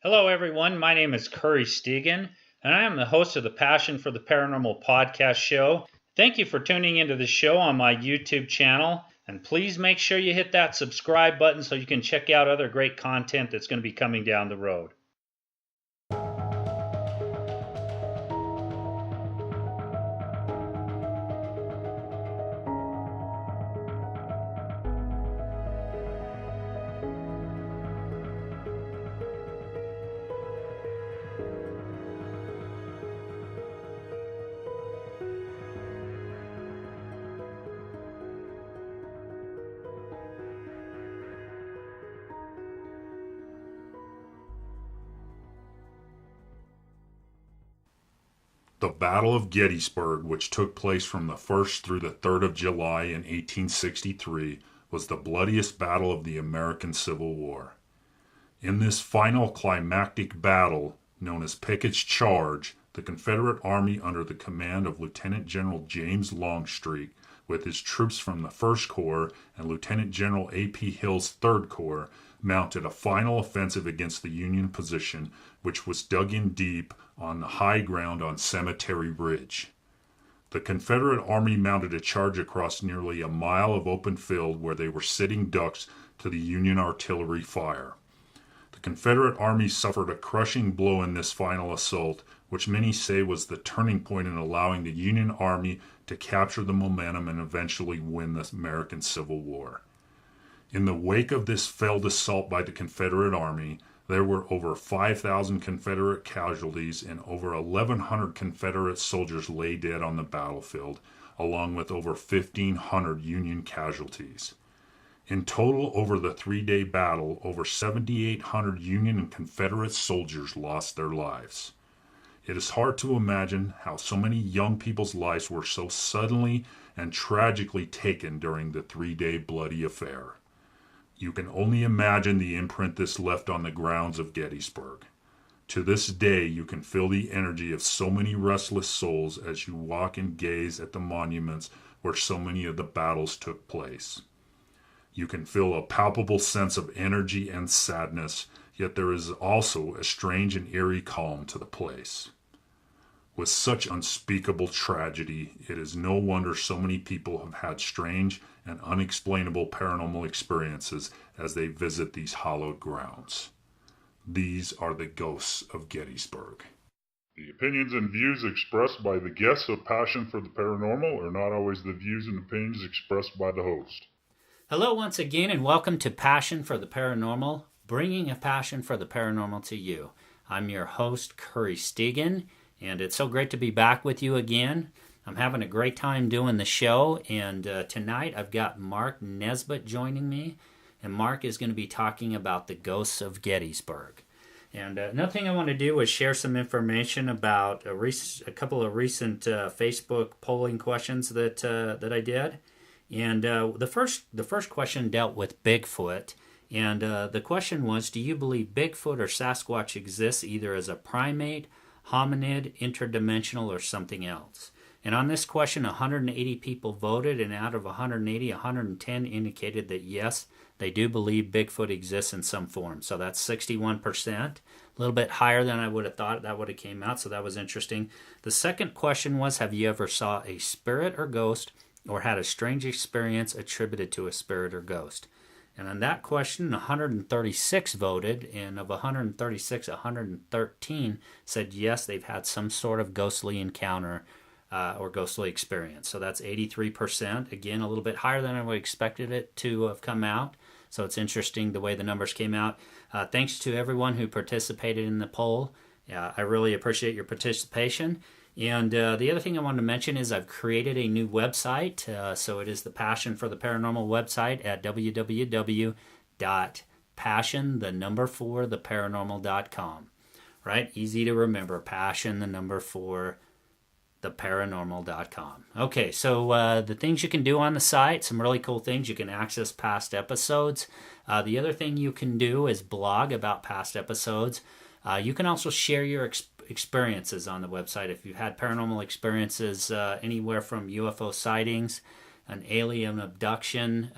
Hello, everyone. My name is Curry Stegan, and I am the host of the Passion for the Paranormal podcast show. Thank you for tuning into the show on my YouTube channel, and please make sure you hit that subscribe button so you can check out other great content that's going to be coming down the road. The Battle of Gettysburg, which took place from the 1st through the 3rd of July in 1863, was the bloodiest battle of the American Civil War. In this final climactic battle, known as Pickett's Charge, the Confederate Army under the command of Lieutenant General James Longstreet, with his troops from the 1st Corps and Lieutenant General A.P. Hill's 3rd Corps, mounted a final offensive against the Union position, which was dug in deep on the high ground on Cemetery Ridge. The Confederate Army mounted a charge across nearly a mile of open field where they were sitting ducks to the Union artillery fire. The Confederate Army suffered a crushing blow in this final assault, which many say was the turning point in allowing the Union Army to capture the momentum and eventually win the American Civil War. In the wake of this failed assault by the Confederate Army, there were over 5,000 Confederate casualties and over 1,100 Confederate soldiers lay dead on the battlefield, along with over 1,500 Union casualties. In total, over the three-day battle, over 7,800 Union and Confederate soldiers lost their lives. It is hard to imagine how so many young people's lives were so suddenly and tragically taken during the three-day bloody affair. You can only imagine the imprint this left on the grounds of Gettysburg. To this day, you can feel the energy of so many restless souls as you walk and gaze at the monuments where so many of the battles took place. You can feel a palpable sense of energy and sadness, yet there is also a strange and eerie calm to the place. With such unspeakable tragedy, it is no wonder so many people have had strange and unexplainable paranormal experiences as they visit these hallowed grounds. These are the Ghosts of Gettysburg. The opinions and views expressed by the guests of Passion for the Paranormal are not always the views and opinions expressed by the host. Hello once again, and welcome to Passion for the Paranormal, bringing a passion for the paranormal to you. I'm your host, Curry Stegan, and it's so great to be back with you again. I'm having a great time doing the show, and tonight I've got Mark Nesbitt joining me, and Mark is going to be talking about the Ghosts of Gettysburg. And another thing I want to do is share some information about a couple of recent Facebook polling questions that I did. And the first question dealt with Bigfoot, and the question was, do you believe Bigfoot or Sasquatch exists either as a primate, hominid, interdimensional, or something else? And on this question, 180 people voted, and out of 180, 110 indicated that yes, they do believe Bigfoot exists in some form. So that's 61%, a little bit higher than I would have thought that would have came out, so that was interesting. The second question was, have you ever saw a spirit or ghost or had a strange experience attributed to a spirit or ghost? And on that question, 136 voted, and of 136, 113 said yes, they've had some sort of ghostly encounter or ghostly experience. So that's 83%. Again, a little bit higher than I would have expected it to have come out. So it's interesting the way the numbers came out. Thanks to everyone who participated in the poll. I really appreciate your participation. And the other thing I wanted to mention is I've created a new website. So it is the Passion for the Paranormal website at www.passion4theparanormal.com. Right? Easy to remember. Passion4theparanormal.com. Okay, so the things you can do on the site, some really cool things. You can access past episodes. The other thing you can do is blog about past episodes. You can also share your experiences on the website. If you've had paranormal experiences anywhere from UFO sightings an alien abduction,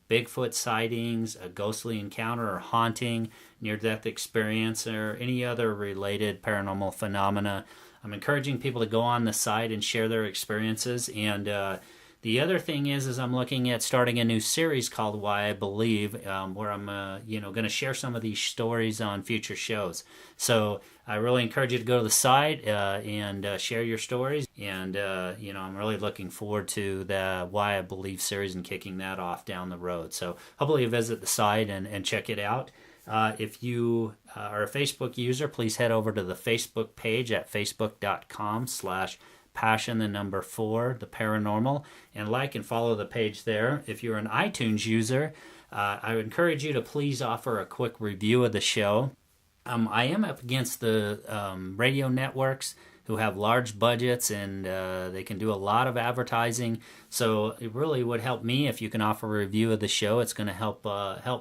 Bigfoot sightings, a ghostly encounter or haunting, near-death experience, or any other related paranormal phenomena, I'm encouraging people to go on the site and share their experiences. And the other thing is I'm looking at starting a new series called Why I Believe, where I'm going to share some of these stories on future shows. So I really encourage you to go to the site and share your stories. And I'm really looking forward to the Why I Believe series and kicking that off down the road. So hopefully you visit the site and check it out. If you are a Facebook user, please head over to the Facebook page at facebook.com/passion4 the paranormal, and like and follow the page there. If you're an iTunes user, I would encourage you to please offer a quick review of the show. I am up against the radio networks who have large budgets and they can do a lot of advertising. So it really would help me if you can offer a review of the show. It's going to help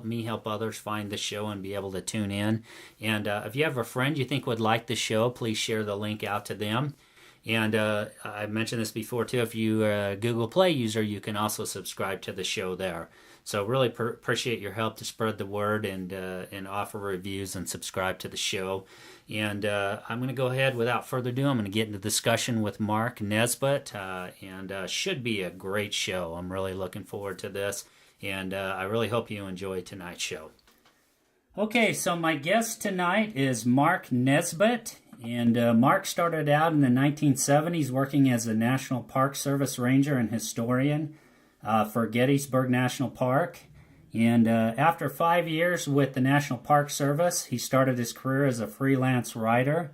me help others find the show and be able to tune in. And if you have a friend you think would like the show, please share the link out to them. And I mentioned this before too, if you're a Google Play user, you can also subscribe to the show there. So really appreciate your help to spread the word and offer reviews and subscribe to the show. And I'm going to go ahead, without further ado, I'm going to get into discussion with Mark Nesbitt, and should be a great show. I'm really looking forward to this, and I really hope you enjoy tonight's show. Okay, so my guest tonight is Mark Nesbitt, and Mark started out in the 1970s working as a National Park Service ranger and historian for Gettysburg National Park. And after 5 years with the National Park Service, he started his career as a freelance writer.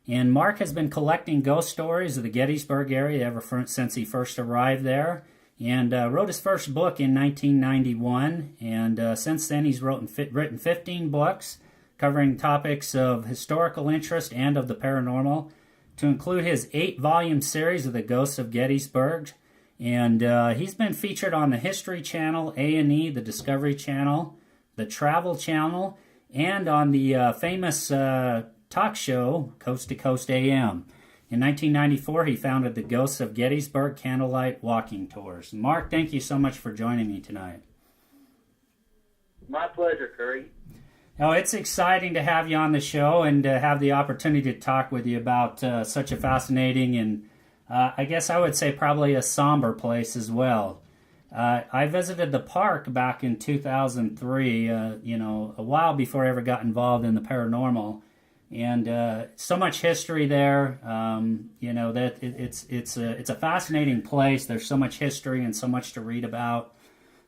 And Mark has been collecting ghost stories of the Gettysburg area ever since he first arrived there, and wrote his first book in 1991. And since then, he's written 15 books covering topics of historical interest and of the paranormal, to include his 8-volume series of the Ghosts of Gettysburg. And he's been featured on the History Channel, A&E, the Discovery Channel, the Travel Channel, and on the famous talk show, Coast to Coast AM. In 1994, he founded the Ghosts of Gettysburg Candlelight Walking Tours. Mark, thank you so much for joining me tonight. My pleasure, Curry. Oh, it's exciting to have you on the show and to have the opportunity to talk with you about such a fascinating and I guess I would say probably a somber place as well. I visited the park back in 2003, a while before I ever got involved in the paranormal, and so much history there. That it's a fascinating place. There's so much history and so much to read about.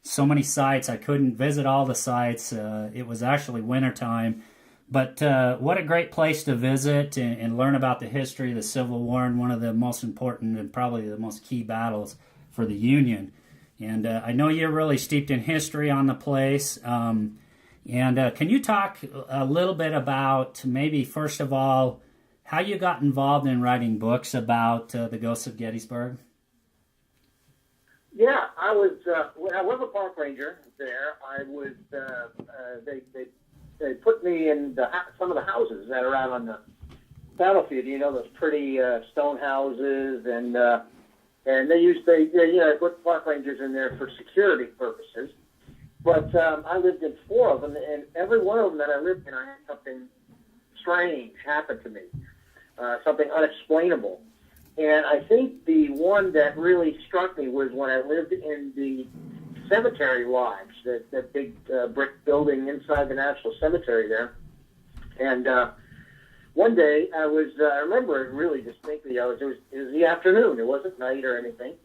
So many sites. I couldn't visit all the sites. It was actually wintertime. But what a great place to visit and learn about the history of the Civil War and one of the most important and probably the most key battles for the Union. And I know you're really steeped in history on the place. And can you talk a little bit about, maybe first of all, how you got involved in writing books about the Ghosts of Gettysburg? Yeah, I was when I was a park ranger there. I was they put me in some of the houses that are out on the battlefield. Those pretty stone houses, and they put park rangers in there for security purposes. But I lived in 4 of them, and every one of them that I lived in, I had something strange happen to me, something unexplainable. And I think the one that really struck me was when I lived in the cemetery lodge, that big brick building inside the National Cemetery there. And one day I remember it really distinctly. It was the afternoon. It wasn't night or anything.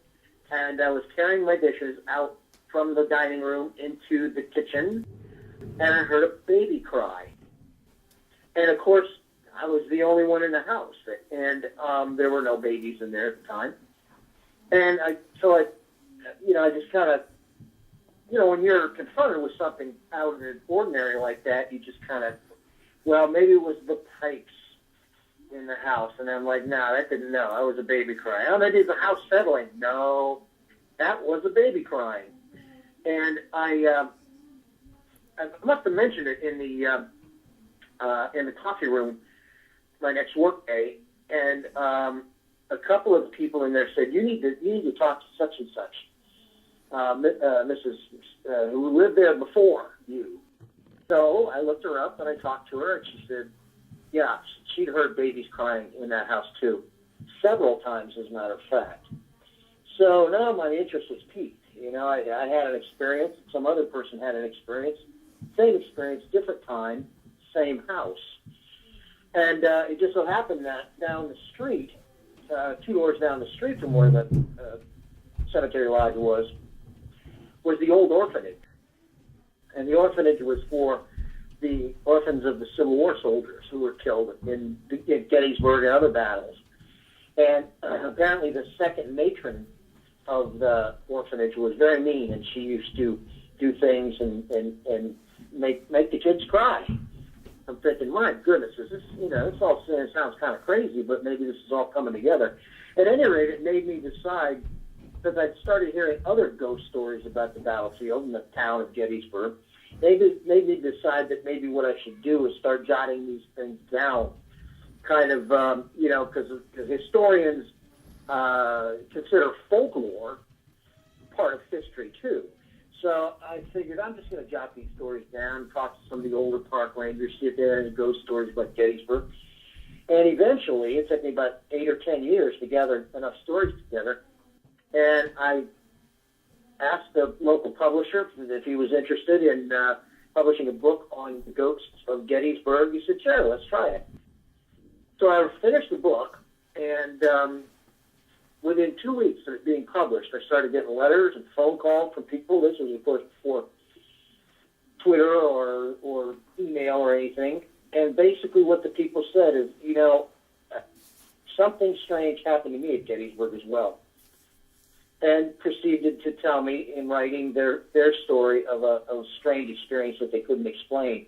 And I was carrying my dishes out from the dining room into the kitchen, and I heard a baby cry. And of course, I was the only one in the house, and there were no babies in there at the time. And I just kind of, when you're confronted with something out of the ordinary like that, you just kind of, maybe it was the pipes in the house. And I'm like, that was a baby crying. Oh, maybe it's the house settling. No, that was a baby crying. And I must have mentioned it in the coffee room my next work day, and a couple of people in there said, you need to talk to such and such. Mrs. Who lived there before you. So I looked her up and I talked to her, and she said, yeah, she'd heard babies crying in that house too, several times, as a matter of fact. So now my interest was piqued. You know, I had an experience. Some other person had an experience. Same experience, different time, same house. And it just so happened that down the street, 2 doors down the street from where the cemetery lodge was the old orphanage. And the orphanage was for the orphans of the Civil War soldiers who were killed in Gettysburg and other battles. And apparently the second matron of the orphanage was very mean, and she used to do things and make the kids cry. I'm thinking, my goodness, is this, you know, this all sounds kind of crazy, but maybe this is all coming together. At any rate, it made me decide, because I'd started hearing other ghost stories about the battlefield and the town of Gettysburg, made me decide that maybe what I should do is start jotting these things down, kind of, you know, because historians consider folklore part of history too. So I figured I'm just going to jot these stories down, talk to some of the older park rangers, see if there are any ghost stories about Gettysburg. And eventually, it took me about 8 or 10 years to gather enough stories together. And I asked the local publisher if he was interested in publishing a book on the Ghosts of Gettysburg. He said, sure, let's try it. So I finished the book, and within 2 weeks of it being published, I started getting letters and phone calls from people. This was, of course, before Twitter or email or anything. And basically what the people said is, you know, something strange happened to me at Gettysburg as well. And proceeded to tell me in writing their story of a strange experience that they couldn't explain.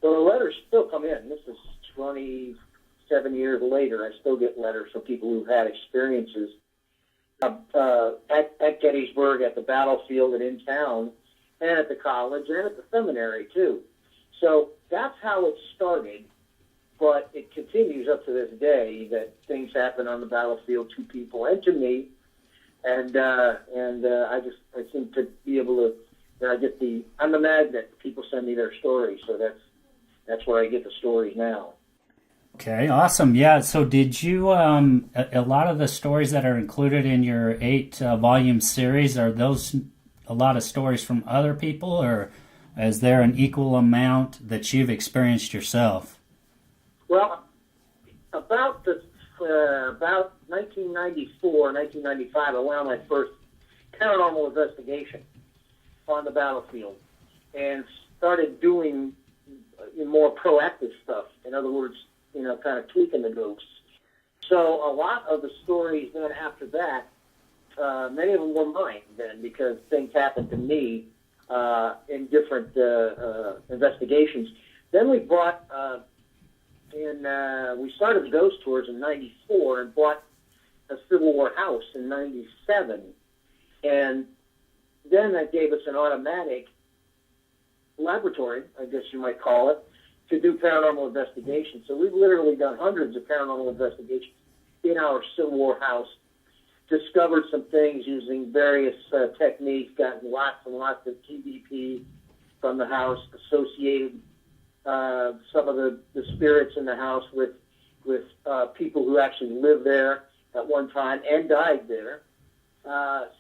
So the letters still come in. This is 27 years later. I still get letters from people who've had experiences at Gettysburg, at the battlefield, and in town, and at the college, and at the seminary, too. So that's how it started, but it continues up to this day that things happen on the battlefield to people and to me. And I seem to be able to, I'm the magnet. People send me their stories, so that's where I get the stories now. Okay, awesome. Yeah, so did you, a lot of the stories that are included in your 8-volume series, are those a lot of stories from other people, or is there an equal amount that you've experienced yourself? Well, about 1994, 1995, I went on my first paranormal investigation on the battlefield and started doing more proactive stuff. In other words, you know, kind of tweaking the ghosts. So a lot of the stories then after that, many of them were mine then, because things happened to me in different investigations. Then we brought we started the ghost tours in '94 and bought a Civil War house in '97, and then that gave us an automatic laboratory, I guess you might call it, to do paranormal investigations. So we've literally done hundreds of paranormal investigations in our Civil War house, discovered some things using various techniques, gotten lots and lots of EVP from the house, associated some of the spirits in the house with people who actually lived there at one time and died there.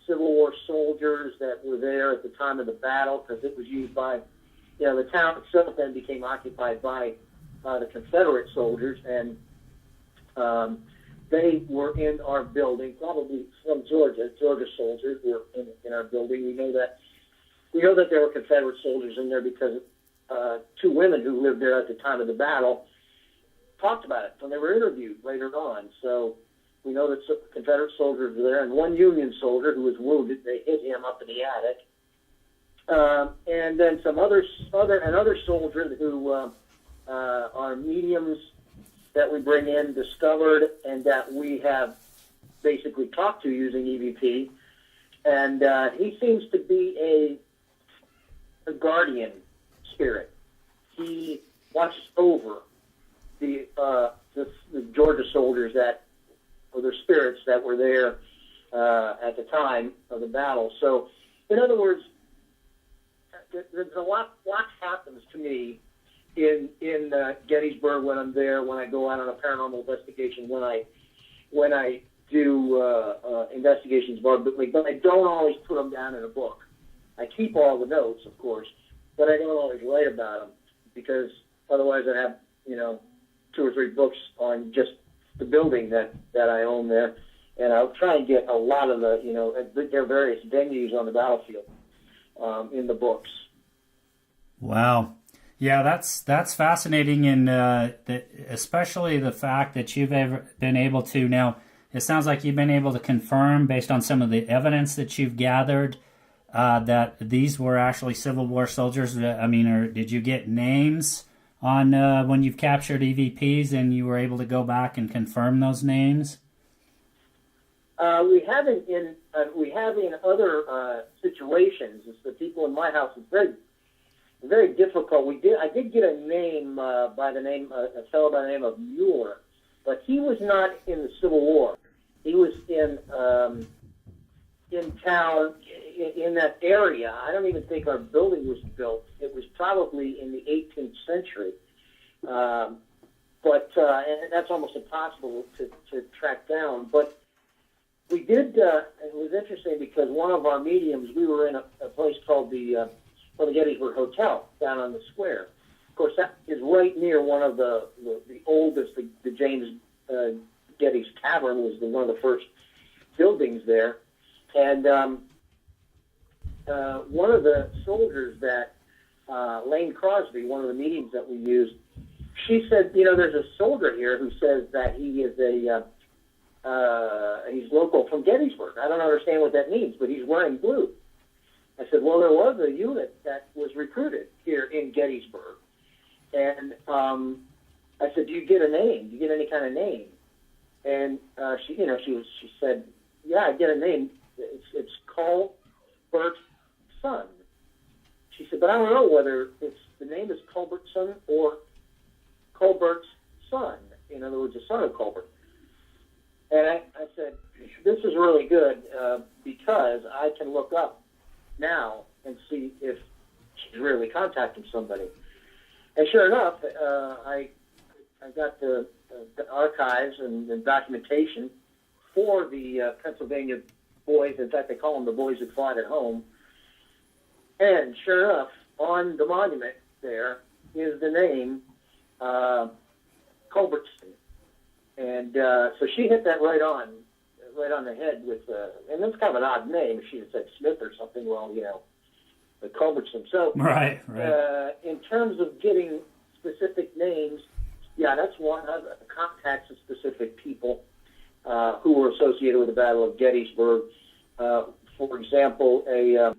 Civil War soldiers that were there at the time of the battle, because it was used by, you know, the town itself then became occupied by the Confederate soldiers, and they were in our building, probably from Georgia soldiers were in our building. We know that there were Confederate soldiers in there because 2 women who lived there at the time of the battle talked about it when they were interviewed later on. So we know that Confederate soldiers were there, and one Union soldier who was wounded, they hit him up in the attic. And then some other soldiers who are mediums that we bring in, discovered, and that we have basically talked to using EVP. And he seems to be a guardian spirit. He watches over the Georgia soldiers or the spirits that were there at the time of the battle. So In other words, there's a lot happens to me in Gettysburg when I'm there, when I go out on a paranormal investigation, when I do investigations bar, but I don't always put them down in a book. I keep all the notes, of course, but I don't always write about them because otherwise I'd have 2 or 3 books on just the building that I own there, and I'll try and get a lot of their various venues on the battlefield in the books. Wow. Yeah, that's fascinating, and especially the fact that you've been able to now. It sounds like you've been able to confirm, based on some of the evidence that you've gathered, that these were actually Civil War soldiers. I mean, or did you get names on when you've captured EVPs, and you were able to go back and confirm those names? We haven't in other situations. It's the people in my house. It's very, very difficult. I did get a name a fellow by the name of Mueller, but he was not in the Civil War. He was in town in that area. I don't even think our building was built. It was probably in the 18th century, but and that's almost impossible to track down. But we did. It was interesting because one of our mediums, we were in a place called the Gettysburg Hotel down on the square. Of course, that is right near one of the oldest, the James Geddes Tavern was one of the first buildings there. And one of the soldiers that, Lane Crosby, one of the mediums that we used, she said, there's a soldier here who says that he is he's local from Gettysburg. I don't understand what that means, but he's wearing blue. I said, well, there was a unit that was recruited here in Gettysburg. And I said, do you get a name? Do you get any kind of name? And she said, yeah, I get a name. It's Colbert's son. She said, but I don't know whether the name is Colbert's son or Colbert's son. In other words, the son of Colbert. And I said, this is really good because I can look up now and see if she's really contacting somebody. And sure enough, I got the archives and documentation for the Pennsylvania boys. In fact, they call them the boys that fought at home. And sure enough, on the monument there is the name Culbertson. And so she hit that right on the head with, and that's kind of an odd name. If she had said Smith or something, well, the Culbertson. So right. In terms of getting specific names, yeah, that's one of the contacts of specific people who were associated with the Battle of Gettysburg. For example, a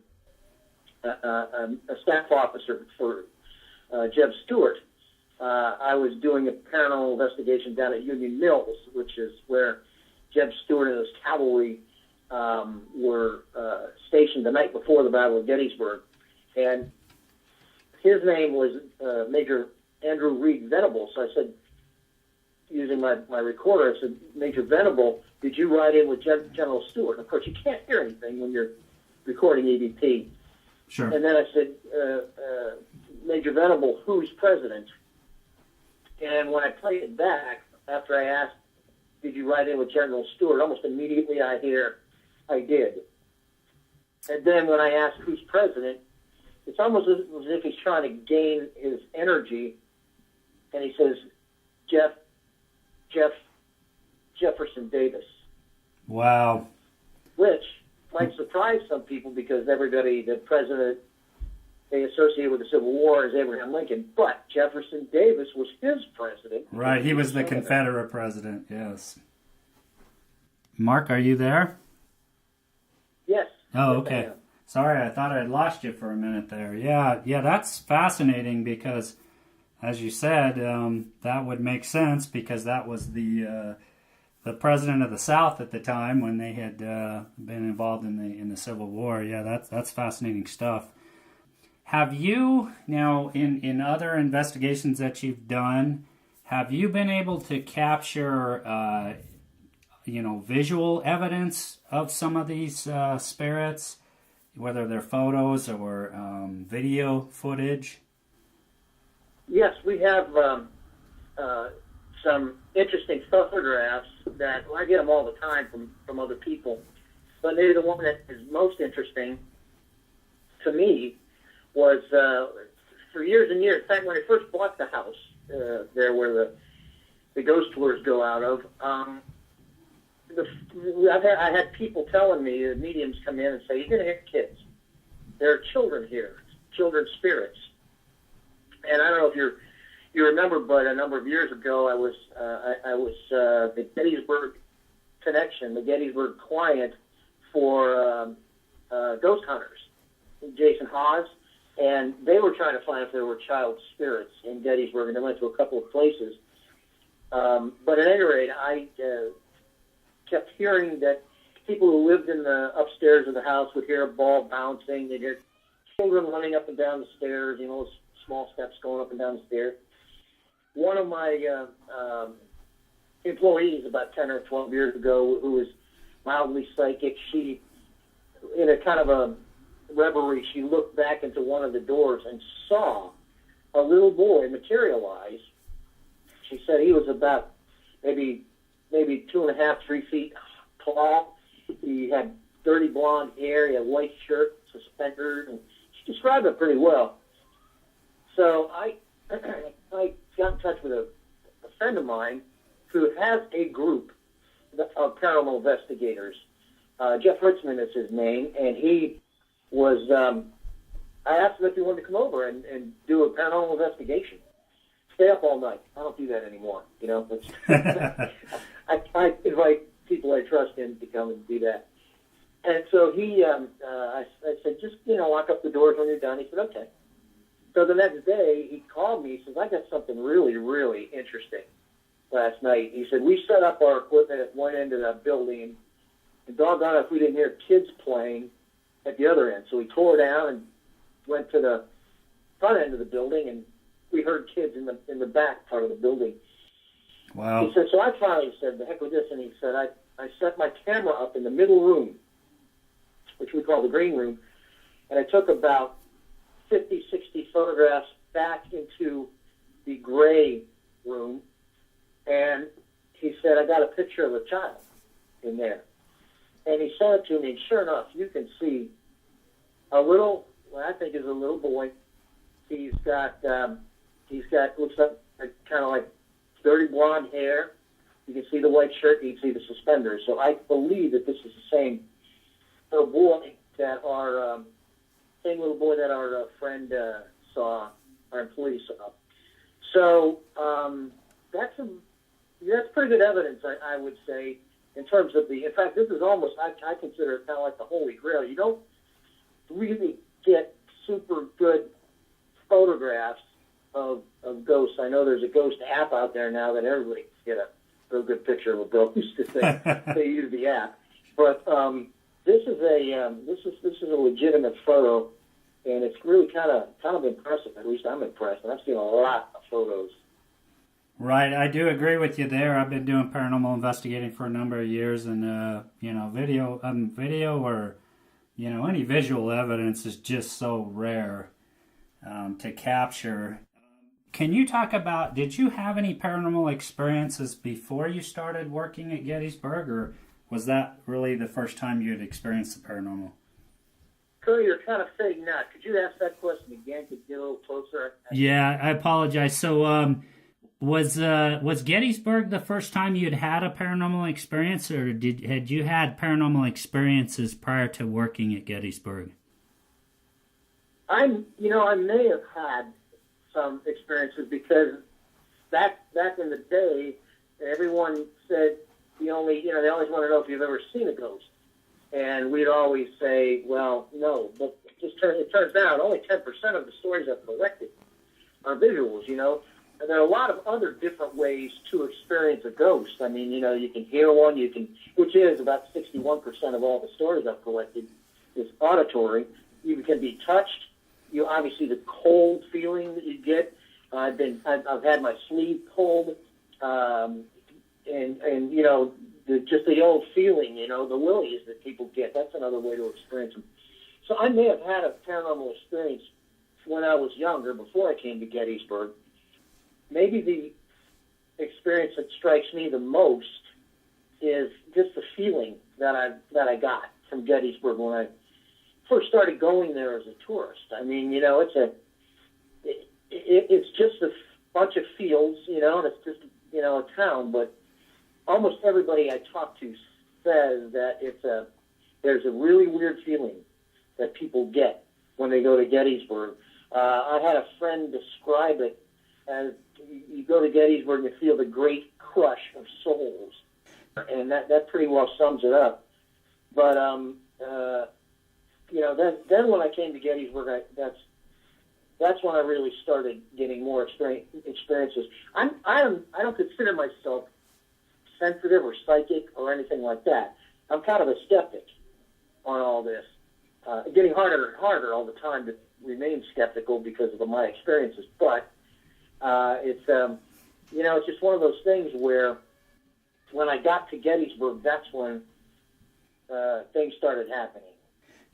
staff officer for Jeb Stuart. I was doing a paranormal investigation down at Union Mills, which is where Jeb Stuart and his cavalry were stationed the night before the Battle of Gettysburg. And his name was Major Andrew Reed Venable. So I said, using my recorder, I said, Major Venable, did you ride in with General Stuart? And of course, you can't hear anything when you're recording EVP. Sure. And then I said, Major Venable, who's president? And when I played it back, after I asked, did you ride in with General Stuart, almost immediately I hear, I did. And then when I asked who's president, it's almost as if he's trying to gain his energy, and he says, Jefferson Davis. Wow. Which might surprise some people because everybody, the president they associate with the Civil War is Abraham Lincoln, but Jefferson Davis was his president. Right, he was the Confederate president, yes. Mark, are you there? Yes. Oh, yes, okay. Sorry, I thought I had lost you for a minute there. Yeah, that's fascinating because, as you said, that would make sense because that was the president of the South at the time when they had been involved in the Civil War. Yeah, that's fascinating stuff. Have you, now, in other investigations that you've done, have you been able to capture, visual evidence of some of these spirits? whether they're photos or video footage? Yes, we have some interesting photographs that I get them all the time from other people. But maybe the one that is most interesting to me was for years and years. In fact, when I first bought the house there where the ghost tours go out of, I had people telling me, the mediums come in and say, "You're going to hear kids. There are children here, children's spirits." And I don't know if you remember, but a number of years ago, I was the Gettysburg connection, the Gettysburg client for ghost hunters, Jason Hawes, and they were trying to find if there were child spirits in Gettysburg, and they went to a couple of places. But at any rate, I kept hearing that people who lived in the upstairs of the house would hear a ball bouncing. They'd hear children running up and down the stairs, small steps going up and down the stairs. One of my employees about 10 or 12 years ago, who was mildly psychic, she, in a kind of a reverie, she looked back into one of the doors and saw a little boy materialize. She said he was about maybe 2.5, 3 feet tall. He had dirty blonde hair. He had white shirt, suspenders, and she described it pretty well. So I got in touch with a friend of mine who has a group of paranormal investigators. Jeff Ritzman is his name, and he was. I asked him if he wanted to come over and do a paranormal investigation. Stay up all night. I don't do that anymore. I invite people I trust in to come and do that. And so he, I said, just lock up the doors when you're done. He said, okay. So the next day he called me. He says, I got something really, really interesting last night. He said, we set up our equipment at one end of that building, and doggone if we didn't hear kids playing at the other end. So we tore down and went to the front end of the building, and we heard kids in the back part of the building. Wow. He said, so I finally said, the heck with this, and he said, I set my camera up in the middle room, which we call the green room, and I took about 50, 60 photographs back into the gray room, and he said, I got a picture of a child in there. And he sent it to me, and sure enough, you can see a little, what I think is a little boy. He's got looks like kind of like dirty blonde hair. You can see the white shirt, you can see the suspenders. So I believe that this is the same little boy that our friend saw, our employee saw. So that's pretty good evidence, I would say, in terms of in fact, this is almost, I consider it kind of like the Holy Grail. You don't really get super good photographs of ghosts. I know there's a ghost app out there now that everybody can get a real good picture of a ghost if they use the app. But this is a legitimate photo, and it's really kind of impressive. At least I'm impressed, and I've seen a lot of photos. Right, I do agree with you there. I've been doing paranormal investigating for a number of years, and video or any visual evidence is just so rare to capture. Can you talk about, did you have any paranormal experiences before you started working at Gettysburg, or was that really the first time you had experienced the paranormal? Curry, you're kind of fading out. Could you ask that question again? Could you get a little closer? Yeah, I apologize. So, was Gettysburg the first time you'd had a paranormal experience, or had you had paranormal experiences prior to working at Gettysburg? I may have had some experiences because back in the day, everyone said they always want to know if you've ever seen a ghost, and we'd always say, well, no. But it turns out only 10% of the stories I've collected are visuals. And there are a lot of other different ways to experience a ghost. I mean, you can hear one, which is about 61% of all the stories I've collected is auditory. You can be touched. Obviously the cold feeling that you get. I've had my sleeve pulled, and just the old feeling, the willies that people get. That's another way to experience them. So I may have had a paranormal experience when I was younger, before I came to Gettysburg. Maybe the experience that strikes me the most is just the feeling that I got from Gettysburg when I first started going there as a tourist. I mean, it's just a bunch of fields, and it's just a town. But almost everybody I talk to says that there's a really weird feeling that people get when they go to Gettysburg. I had a friend describe it as you go to Gettysburg and you feel the great crush of souls, and that pretty well sums it up. But then when I came to Gettysburg, that's when I really started getting more experiences. I don't consider myself sensitive or psychic or anything like that. I'm kind of a skeptic on all this. Getting harder and harder all the time to remain skeptical because of my experiences. But it's just one of those things where when I got to Gettysburg, that's when things started happening.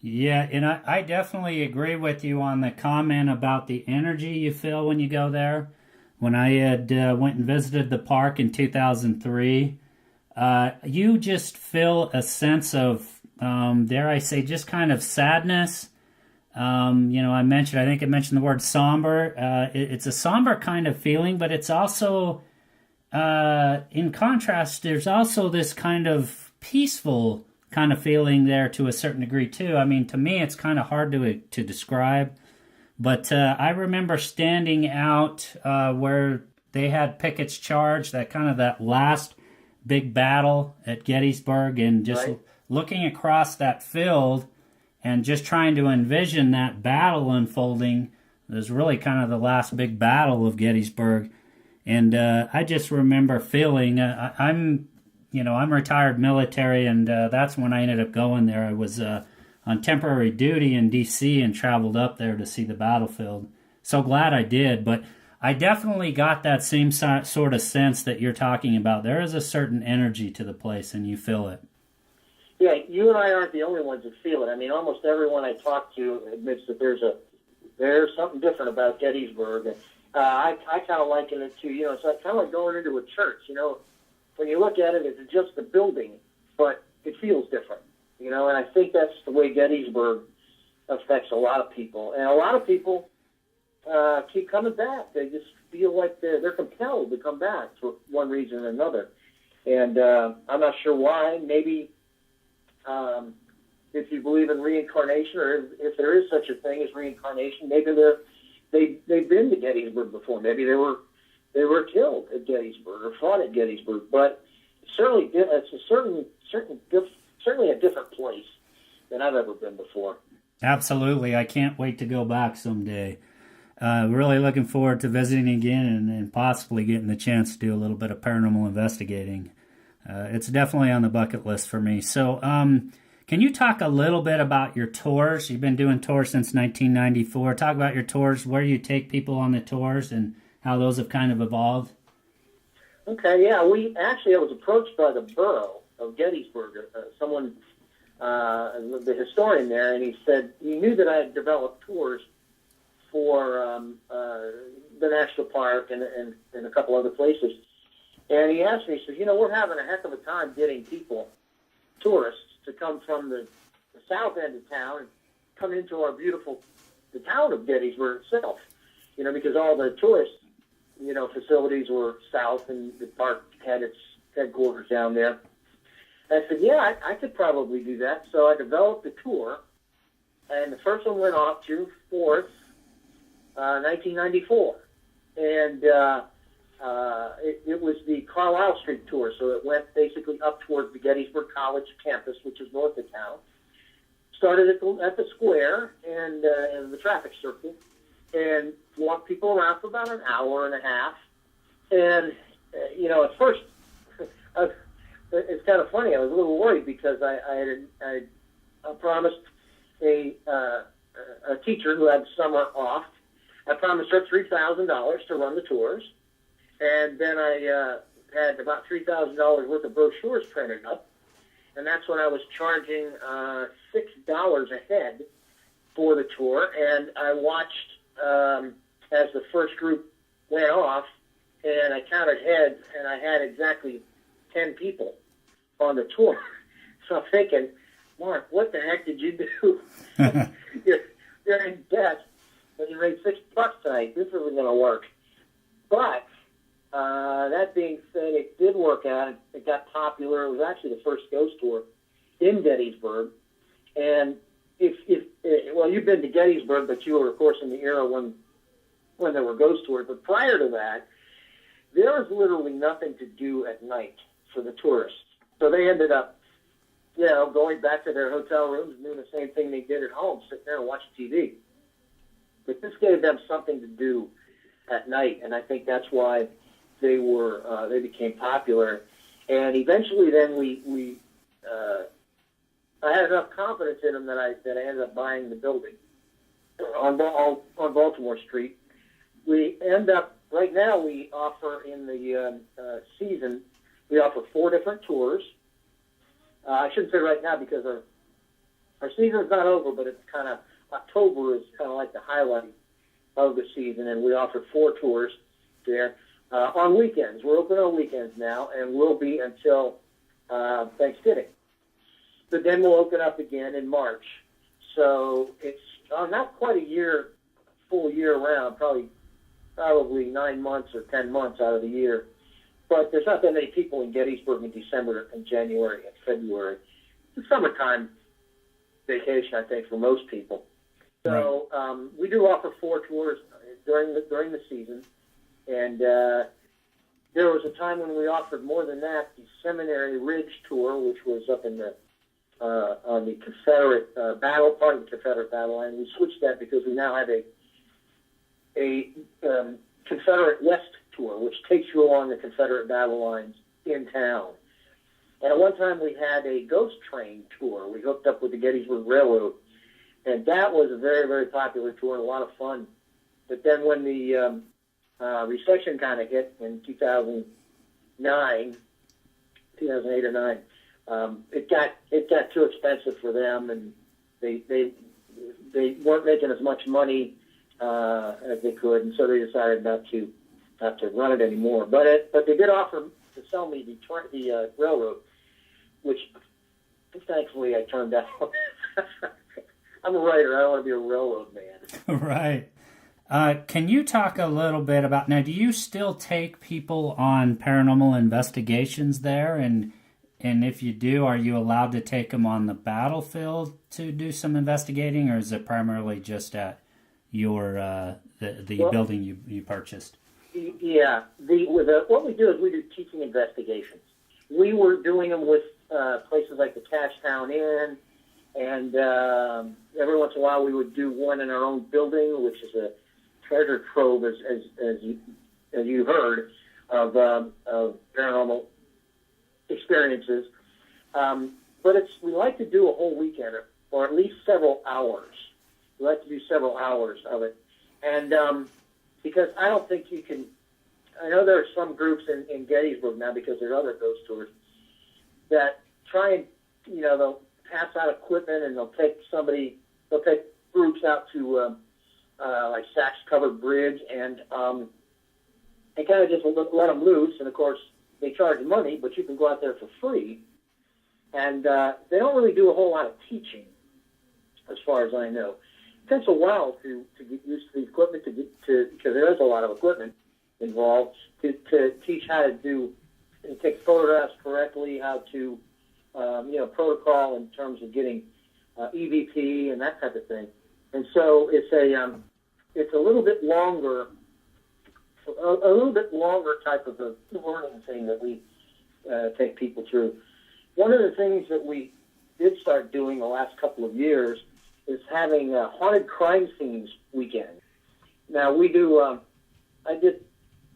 Yeah, and I definitely agree with you on the comment about the energy you feel when you go there. When I had went and visited the park in 2003, you just feel a sense of, dare I say, just kind of sadness. I think I mentioned the word somber. It's a somber kind of feeling, but it's also, in contrast, there's also this kind of peaceful kind of feeling there to a certain degree too. I mean, to me, it's kind of hard to describe, but I remember standing out where they had pickets charged, that last big battle at Gettysburg, and just looking across that field and just trying to envision that battle unfolding. It was really kind of the last big battle of Gettysburg, and I just remember feeling I'm retired military, and that's when I ended up going there. I was on temporary duty in D.C. and traveled up there to see the battlefield. So glad I did, but I definitely got that same sort of sense that you're talking about. There is a certain energy to the place, and you feel it. Yeah, you and I aren't the only ones that feel it. I mean, almost everyone I talk to admits that there's something different about Gettysburg. I kind of liken it to, it's kind of like going into a church, When you look at it, it's just a building, but it feels different, and I think that's the way Gettysburg affects a lot of people. And a lot of people keep coming back. They just feel like they're compelled to come back for one reason or another. And I'm not sure why. Maybe if you believe in reincarnation, or if there is such a thing as reincarnation, maybe they've been to Gettysburg before. Maybe they were killed at Gettysburg or fought at Gettysburg, but certainly it's certainly a different place than I've ever been before. Absolutely. I can't wait to go back someday. Really looking forward to visiting again and possibly getting the chance to do a little bit of paranormal investigating. It's definitely on the bucket list for me. So can you talk a little bit about your tours? You've been doing tours since 1994. Talk about your tours, where you take people on the tours, and how those have kind of evolved. Okay, yeah. I was approached by the borough of Gettysburg, someone, the historian there, and he said he knew that I had developed tours for the national park and a couple other places. And he asked me, he says, we're having a heck of a time getting people, tourists, to come from the south end of town and come into the town of Gettysburg itself, because all the tourist facilities were south, and the park had its headquarters down there. I said, yeah, I could probably do that. So I developed a tour, and the first one went off June 4th, 1994. And it was the Carlisle Street tour, so it went basically up towards the Gettysburg College campus, which is north of town. Started at the square and the traffic circle, and walked people around for about an hour and a half. And, at first, it's kind of funny. I was a little worried because I promised a teacher who had summer off. I promised her $3,000 to run the tours. And then I had about $3,000 worth of brochures printed up. And that's when I was charging $6 a head for the tour, and I watched as the first group went off, and I counted heads, and I had exactly 10 people on the tour. So I'm thinking, Mark, what the heck did you do? you're in debt, and you made $6 tonight. This isn't going to work. But that being said, it did work out. It got popular. It was actually the first ghost tour in Gettysburg. And well, you've been to Gettysburg, but you were, of course, in the era when there were ghost tours. But prior to that, there was literally nothing to do at night for the tourists. So they ended up, going back to their hotel rooms and doing the same thing they did at home, sitting there and watching TV. But this gave them something to do at night, and I think that's why they became popular. And eventually, then I had enough confidence in them that I ended up buying the building on Baltimore Street. We end up right now. We offer in the season. We offer 4 different tours. I shouldn't say right now because our season's not over, but it's kind of October is kind of like the highlight of the season, and we offer 4 tours there on weekends. We're open on weekends now, and we'll be until Thanksgiving. But then we'll open up again in March. So it's not quite a year, full year round, probably 9 months or 10 months out of the year. But there's not that many people in Gettysburg in December and January and February. It's a summertime vacation, I think, for most people. So we do offer 4 tours during the season, and there was a time when we offered more than that. The Seminary Ridge tour, which was up in the on the Confederate part of the Confederate battle line. We switched that because we now have a Confederate West tour, which takes you along the Confederate battle lines in town. And at one time we had a ghost train tour. We hooked up with the Gettysburg Railroad, and that was a very, very popular tour and a lot of fun. But then when the recession kind of hit in 2008 or 9, it got too expensive for them, and they weren't making as much money as they could, and so they decided not to run it anymore. But they did offer to sell me the railroad, which thankfully I turned down. I'm a writer. I don't want to be a railroad man. Right. Can you talk a little bit about, now, do you still take people on paranormal investigations there? And if you do, are you allowed to take them on the battlefield to do some investigating, or is it primarily just at your the building you purchased? Yeah. What we do is we do teaching investigations. We were doing them with places like the Cashtown Inn, and every once in a while we would do one in our own building, which is a treasure trove, as you heard, of paranormal experiences. But we like to do a whole weekend, or at least several hours. We like to do several hours of it. And because I don't think you can, I know there are some groups in Gettysburg now, because there are other ghost tours, that try and, they'll pass out equipment, and they'll take groups out to like Sachs Covered Bridge, and they kind of just let them loose. And of course, they charge money, but you can go out there for free. And they don't really do a whole lot of teaching, as far as I know. It takes a while to get used to the equipment, because there is a lot of equipment involved, to teach how to do and take photographs correctly, how to protocol in terms of getting EVP and that type of thing. And so it's a little bit longer type of a learning thing that we take people through. One of the things that we did start doing the last couple of years is having a haunted crime scenes weekend. Now we do. I did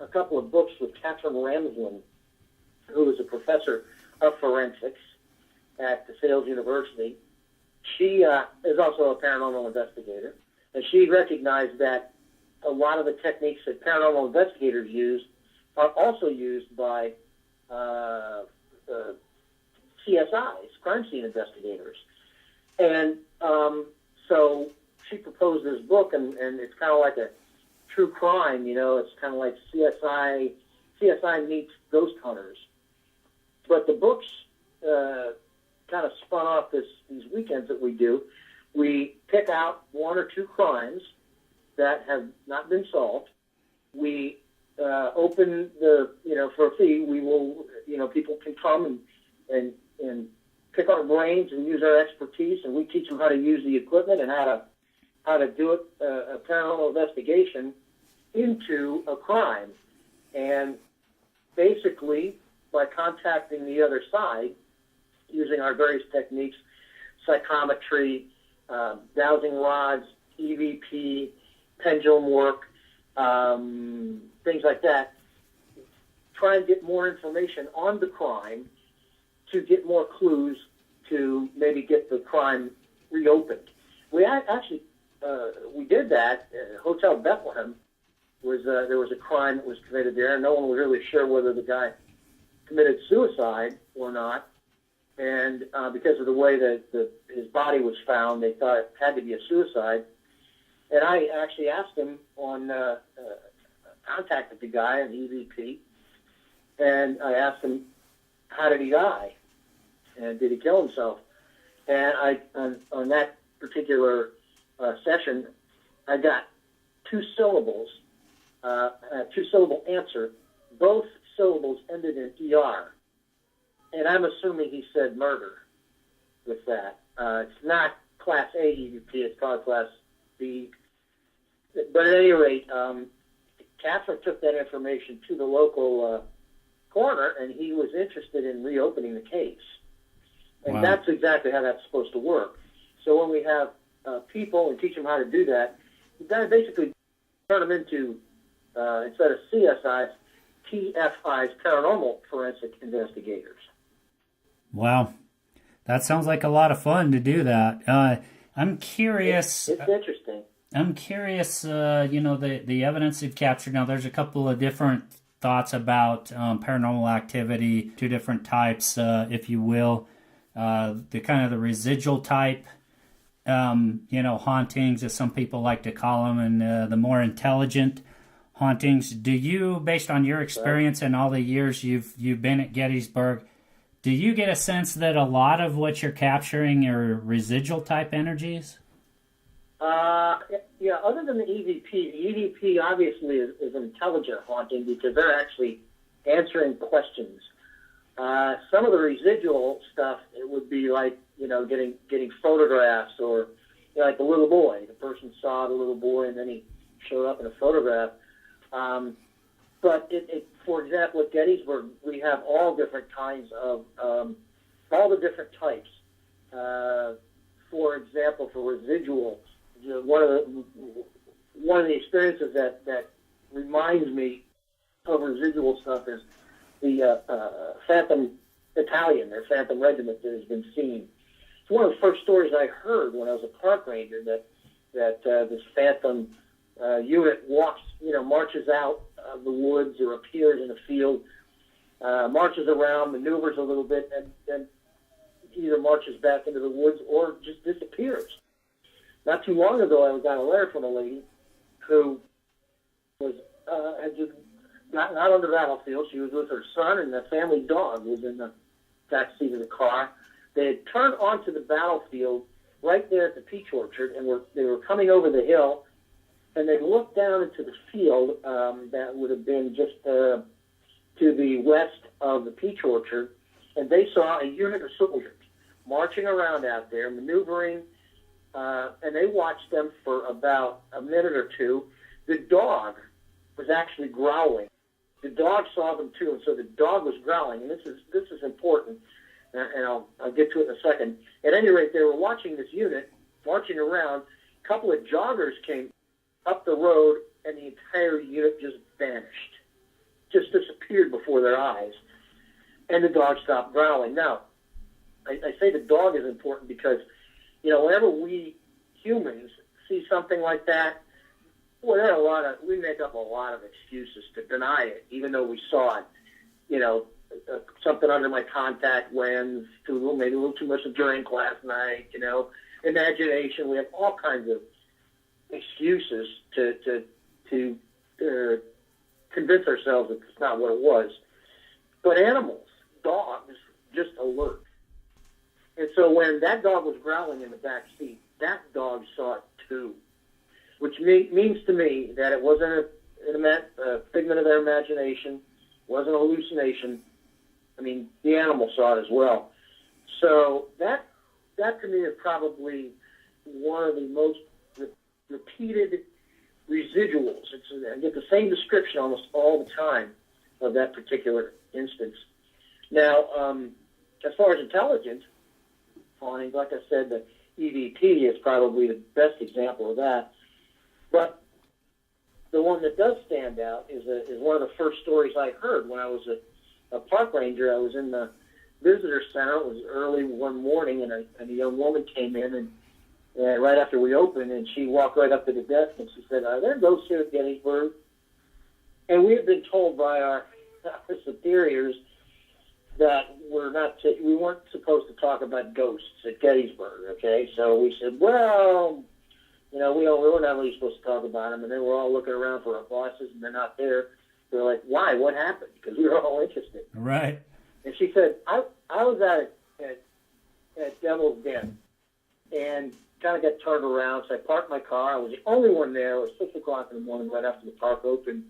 a couple of books with Catherine Ramsland, who is a professor of forensics at DeSales University. She is also a paranormal investigator, and she recognized that a lot of the techniques that paranormal investigators use are also used by CSIs, crime scene investigators. And so she proposed this book, and it's kind of like a true crime, you know. It's kind of like CSI meets Ghost Hunters. But the books kind of spun off these weekends that we do. We pick out one or two crimes that have not been solved. We open for a fee. We will, people can come and pick our brains and use our expertise, and we teach them how to use the equipment and how to do it, a paranormal investigation into a crime. And basically, by contacting the other side, using our various techniques, psychometry, dowsing rods, EVP, pendulum work, things like that, try and get more information on the crime to get more clues to maybe get the crime reopened. We actually we did that. Hotel Bethlehem there was a crime that was committed there, and no one was really sure whether the guy committed suicide or not. And because of the way that his body was found, they thought it had to be a suicide. And I actually asked him contacted the guy on EVP, and I asked him, how did he die? And did he kill himself? And on that particular session, I got two syllables, a two-syllable answer. Both syllables ended in ER. And I'm assuming he said murder with that. It's not Class A EVP, it's called Class B. But at any rate, Catherine took that information to the local coroner, and he was interested in reopening the case. And Wow. That's exactly how that's supposed to work. So when we have people and teach them how to do that, you got to basically turn them into, instead of CSIs, TFIs, paranormal forensic investigators. Wow. That sounds like a lot of fun to do that. I'm curious. It's interesting. I'm curious, the evidence you've captured. Now, there's a couple of different thoughts about paranormal activity, two different types, if you will. The kind of the residual type, hauntings, as some people like to call them, and the more intelligent hauntings. Do you, based on your experience and all the years you've been at Gettysburg, do you get a sense that a lot of what you're capturing are residual type energies? Yeah, other than the EVP obviously is an intelligent haunting because they're actually answering questions. Some of the residual stuff, it would be like, getting photographs, or like the little boy. The person saw the little boy and then he showed up in a photograph. But for example, at Gettysburg, we have all different kinds of, all the different types. For example, for residual, one of the experiences that reminds me of residual stuff is the Phantom Battalion, or Phantom Regiment, that has been seen. It's one of the first stories I heard when I was a park ranger, that this Phantom unit marches out of the woods or appears in a field, marches around, maneuvers a little bit, and then either marches back into the woods or just disappears. Not too long ago, I got a letter from a lady who was had just gotten out on the battlefield. She was with her son, and the family dog was in the back seat of the car. They had turned onto the battlefield right there at the peach orchard, and they were coming over the hill, and they looked down into the field that would have been just to the west of the peach orchard, and they saw a unit of soldiers marching around out there, maneuvering, and they watched them for about a minute or two. The dog was actually growling. The dog saw them too, and so the dog was growling. And this is important, and I'll get to it in a second. At any rate, they were watching this unit marching around. A couple of joggers came up the road, and the entire unit just vanished, just disappeared before their eyes, and the dog stopped growling. Now, I say the dog is important because, whenever we humans see something like that, we make up a lot of excuses to deny it, even though we saw it. Something under my contact lens, maybe a little too much of drink last night, imagination. We have all kinds of excuses to convince ourselves that it's not what it was. But animals, dogs, just alert. And so when that dog was growling in the back seat, that dog saw it too, which means to me that it wasn't a figment of their imagination, wasn't a hallucination. I mean, the animal saw it as well. So that to me is probably one of the most repeated residuals. I get the same description almost all the time of that particular instance. Now, as far as intelligence, hauntings, like I said, the EVP is probably the best example of that. But the one that does stand out is one of the first stories I heard when I was a park ranger. I was in the visitor center. It was early one morning, and a young woman came in, and right after we opened, and she walked right up to the desk, and she said, "Are there ghosts here at Gettysburg?" And we had been told by our superiors that we weren't supposed to talk about ghosts at Gettysburg, okay? So we said, well, we're not really supposed to talk about them. And then we're all looking around for our bosses, and they're not there. They're like, why? What happened? Because we were all interested. Right. And she said, I was at Devil's Den and kind of got turned around. So I parked my car. I was the only one there. It was 6 o'clock in the morning right after the park opened.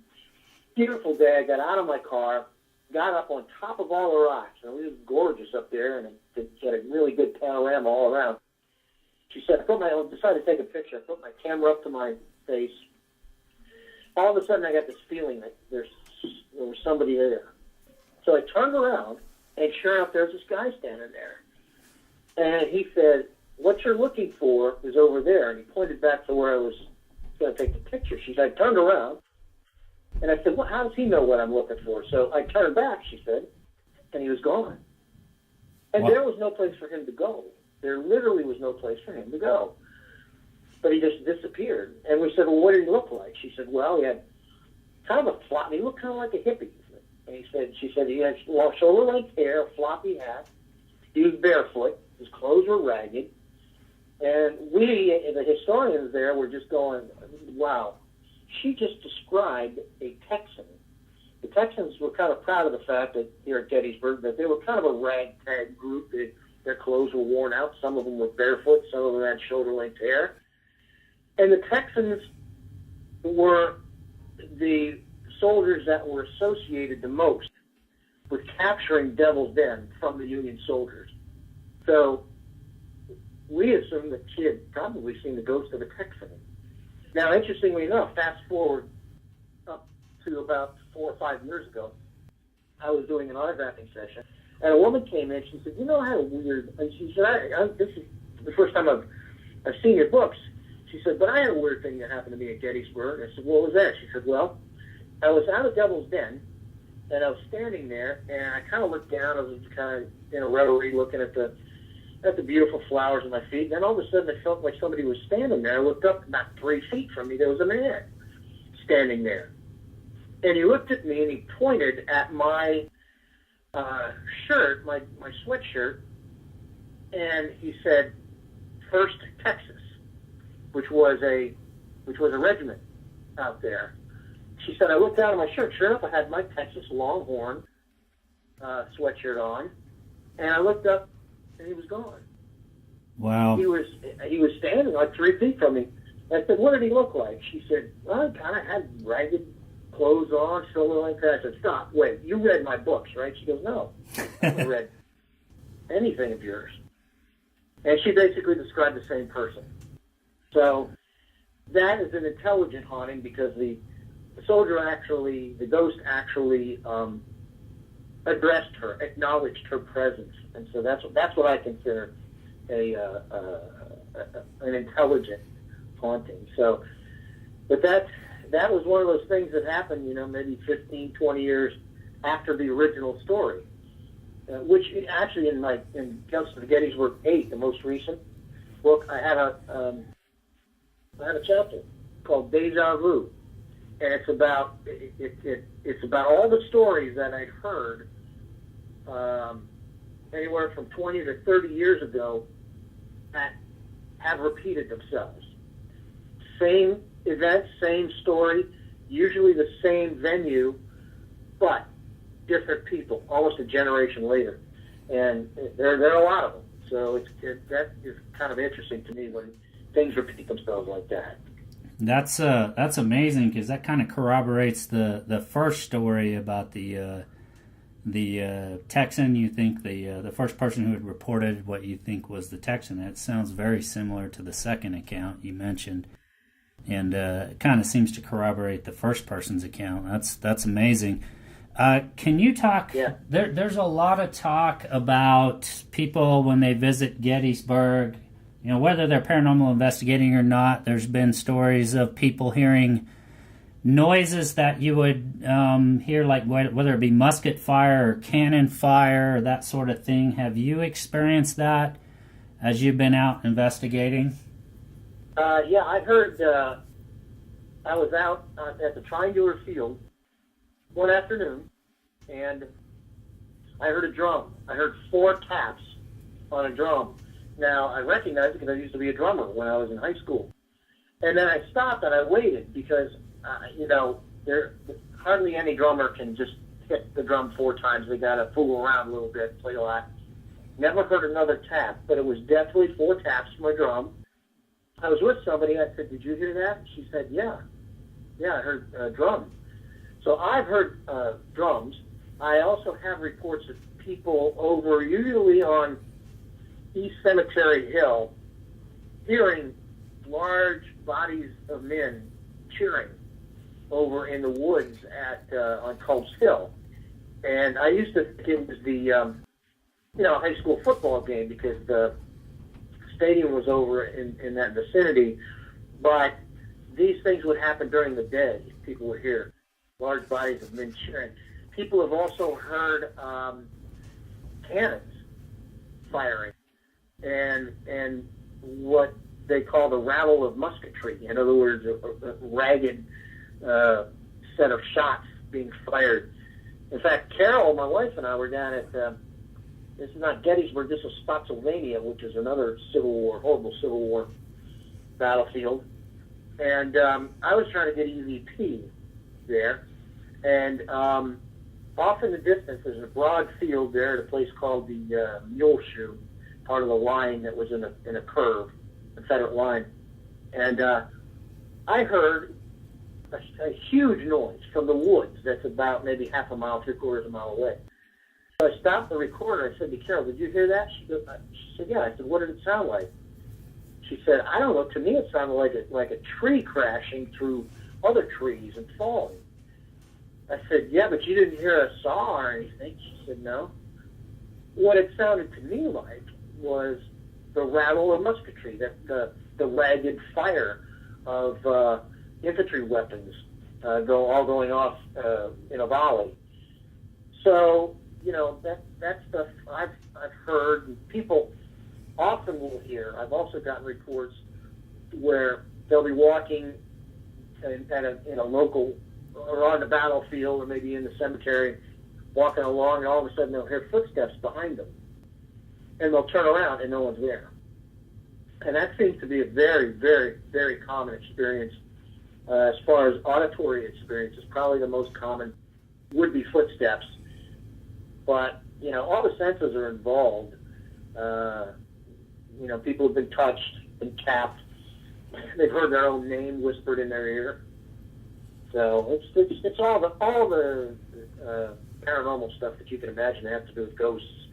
Beautiful day. I got out of my car, got up on top of all the rocks. And it was gorgeous up there, and it had a really good panorama all around. She said, I decided to take a picture. I put my camera up to my face. All of a sudden, I got this feeling that there was somebody there. So I turned around, and sure enough, there's this guy standing there. And he said, what you're looking for is over there. And he pointed back to where I was going to take the picture. She said, I turned around, and I said, well, how does he know what I'm looking for? So I turned back, she said, and he was gone. And There was no place for him to go. There literally was no place for him to go. But he just disappeared. And we said, well, what did he look like? She said, well, he had kind of a floppy, he looked kind of like a hippie. And she said he had shoulder-length hair, a floppy hat. He was barefoot. His clothes were ragged. And we, the historians there, were just going, wow. She just described a Texan. The Texans were kind of proud of the fact that here at Gettysburg that they were kind of a ragtag group. Their clothes were worn out. Some of them were barefoot. Some of them had shoulder-length hair. And the Texans were the soldiers that were associated the most with capturing Devil's Den from the Union soldiers. So we assumed that she had probably seen the ghost of a Texan. Now, interestingly enough, fast forward up to about 4 or 5 years ago, I was doing an autographing session, and a woman came in. She said, I had a weird, and she said, this is the first time I've seen your books. She said, but I had a weird thing that happened to me at Gettysburg. I said, what was that? She said, well, I was out of Devil's Den, and I was standing there, and I kind of looked down. I was kind of in a reverie looking at the beautiful flowers at my feet. And then all of a sudden, I felt like somebody was standing there. I looked up about 3 feet from me. There was a man standing there. And he looked at me, and he pointed at my shirt, my sweatshirt, and he said, 1st Texas, which was a regiment out there. She said, I looked down at my shirt. Sure enough, I had my Texas Longhorn sweatshirt on, and I looked up, and he was gone. Wow. He was standing like 3 feet from me. I said, what did he look like? She said, well, he kind of had ragged clothes on, shoulder like that. I said, stop, wait, you read my books, right? She goes, no, I haven't read anything of yours. And she basically described the same person. So that is an intelligent haunting because the ghost actually addressed her, acknowledged her presence, and so that's what I consider an intelligent haunting. So, but that was one of those things that happened, maybe 15, 20 years after the original story, which actually in Ghosts of Gettysburg 8, the most recent book, I had a chapter called Deja Vu. And it's about all the stories that I'd heard anywhere from 20 to 30 years ago that have repeated themselves. Same event, same story, usually the same venue, but different people, almost a generation later. And there are a lot of them. So that is kind of interesting to me when things repeat themselves like that. That's amazing, because that kind of corroborates the first story about the Texan. You think the first person who had reported what you think was the Texan. That sounds very similar to the second account you mentioned, and it kind of seems to corroborate the first person's account. That's amazing. Can you talk? Yeah. There's a lot of talk about people when they visit Gettysburg. You know, whether they're paranormal investigating or not, there's been stories of people hearing noises that you would hear, like whether it be musket fire or cannon fire or that sort of thing. Have you experienced that as you've been out investigating? Yeah, I heard. I was out at the triangular field one afternoon, and I heard a drum. I heard 4 taps on a drum. Now, I recognized it because I used to be a drummer when I was in high school. And then I stopped and I waited because, there hardly any drummer can just hit the drum 4 times. They got to fool around a little bit, play a lot. Never heard another tap, but it was definitely 4 taps from a drum. I was with somebody. I said, "Did you hear that?" She said, "Yeah. Yeah, I heard drums." So I've heard drums. I also have reports of people over, usually on East Cemetery Hill, hearing large bodies of men cheering over in the woods on Culp's Hill. And I used to think it was the high school football game because the stadium was over in that vicinity. But these things would happen during the day. People would hear large bodies of men cheering. People have also heard cannons firing and what they call the rattle of musketry. In other words, a ragged set of shots being fired. In fact, Carol, my wife, and I were down at, this is not Gettysburg, this is Spotsylvania, which is another horrible Civil War battlefield. And I was trying to get EVP there. And off in the distance, there's a broad field there at a place called the Mule Shoe, part of the line that was in a curve, Confederate line. And I heard a huge noise from the woods that's about maybe half a mile, 3/4 of a mile away. So I stopped the recorder. I said to Carol, "Did you hear that?" She said, "Yeah." I said, "What did it sound like?" She said, "I don't know. To me, it sounded like a tree crashing through other trees and falling." I said, "Yeah, but you didn't hear a saw or anything." She said, "No." What it sounded to me like was the rattle of musketry, the ragged fire of infantry weapons going off in a volley. So, that stuff I've heard, and people often will hear. I've also gotten reports where they'll be walking in a local, or on the battlefield, or maybe in the cemetery, walking along, and all of a sudden they'll hear footsteps behind them. And they'll turn around and no one's there. And that seems to be a very, very, very common experience. As far as auditory experiences, probably the most common would be footsteps. But, all the senses are involved. People have been touched, been tapped. They've heard their own name whispered in their ear. So it's all the paranormal stuff that you can imagine that have to do with ghosts.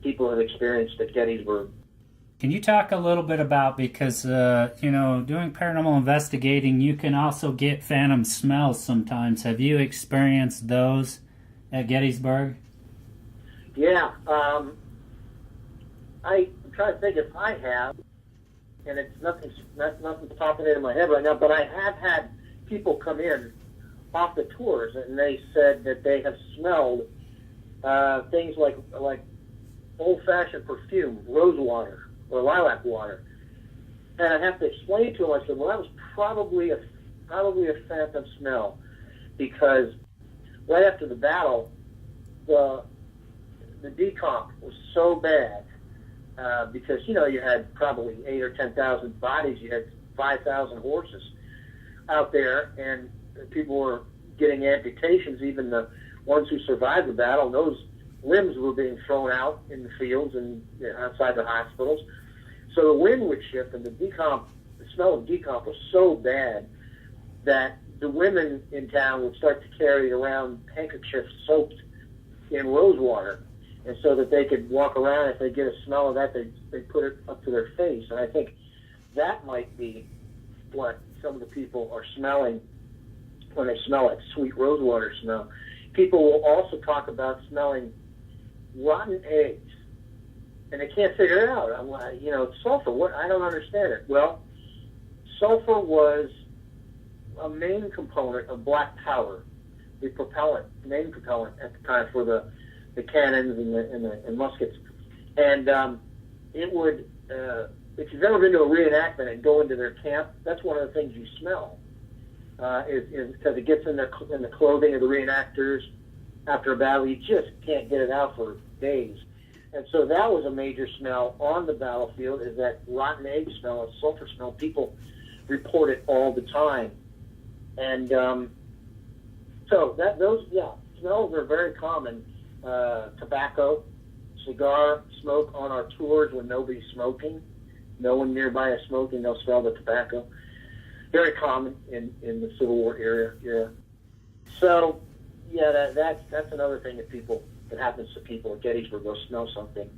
People have experienced at Gettysburg. Can you talk a little bit about, because, doing paranormal investigating, you can also get phantom smells sometimes. Have you experienced those at Gettysburg? Yeah. I'm trying to think if I have, and it's nothing's popping into my head right now, but I have had people come in off the tours, and they said that they have smelled things like old-fashioned perfume, rose water, or lilac water. And I have to explain to them, I said, well, that was probably a phantom smell, because right after the battle, the decomp was so bad, because, you had probably 8,000 or 10,000 bodies you had 5,000 horses out there, and people were getting amputations. Even the ones who survived the battle, those limbs were being thrown out in the fields and outside the hospitals. So the wind would shift, and the smell of decomp was so bad that the women in town would start to carry around handkerchiefs soaked in rose water, and so that they could walk around. If they get a smell of that, they put it up to their face. And I think that might be what some of the people are smelling when they smell that sweet rose water smell. People will also talk about smelling rotten eggs, and they can't figure it out. I'm like, sulfur, what? I don't understand it. Well, sulfur was a main component of black powder, the main propellant at the time for the cannons and muskets. And it would, if you've ever been to a reenactment and go into their camp, that's one of the things you smell, is because it gets in the clothing of the reenactors after a battle. You just can't get it out for days. And so that was a major smell on the battlefield, is that rotten egg smell, a sulfur smell. People report it all the time. And so those smells are very common. Tobacco, cigar smoke on our tours when nobody's smoking. No one nearby is smoking, they'll smell the tobacco. Very common in the Civil War area, yeah. So, yeah, that's another thing that happens to people at Gettysburg. They'll smell something.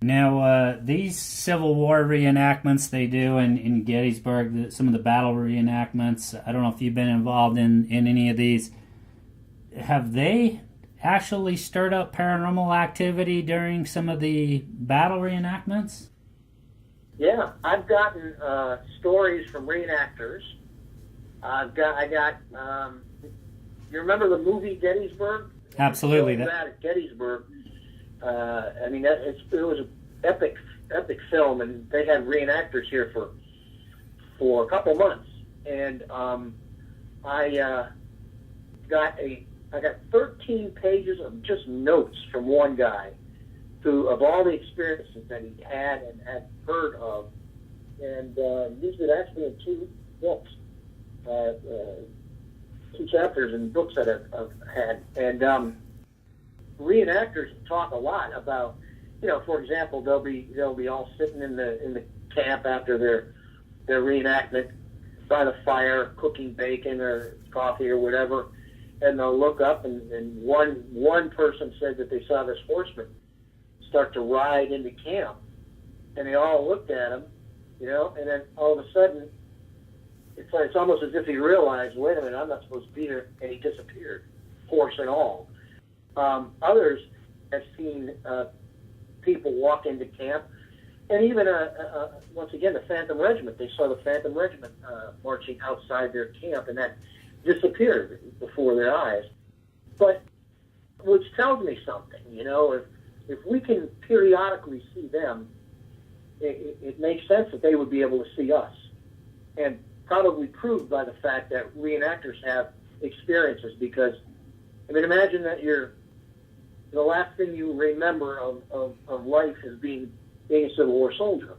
Now, these Civil War reenactments they do in Gettysburg, some of the battle reenactments, I don't know if you've been involved in any of these. Have they actually stirred up paranormal activity during some of the battle reenactments? Yeah, I've gotten stories from reenactors. I got. You remember the movie Gettysburg? Absolutely. That at Gettysburg. I mean, it was an epic film, and they had reenactors here for a couple months, and I got 13 pages of just notes from one guy of all the experiences that he had and had heard of, and these are actually in 2 books, 2 chapters in books that I've had, and reenactors talk a lot about, for example, they'll be all sitting in the camp after their reenactment by the fire, cooking bacon or coffee or whatever, and they'll look up and one person said that they saw this horseman start to ride into camp, and they all looked at him, and then all of a sudden it's almost as if he realized, wait a minute, I'm not supposed to be here, and he disappeared, horse and all. Others have seen people walk into camp, and even once again the Phantom Regiment. They saw the Phantom Regiment marching outside their camp, and that disappeared before their eyes. But which tells me something, if we can periodically see them, it makes sense that they would be able to see us, and probably proved by the fact that reenactors have experiences. Because imagine that the last thing you remember of life is being a Civil War soldier,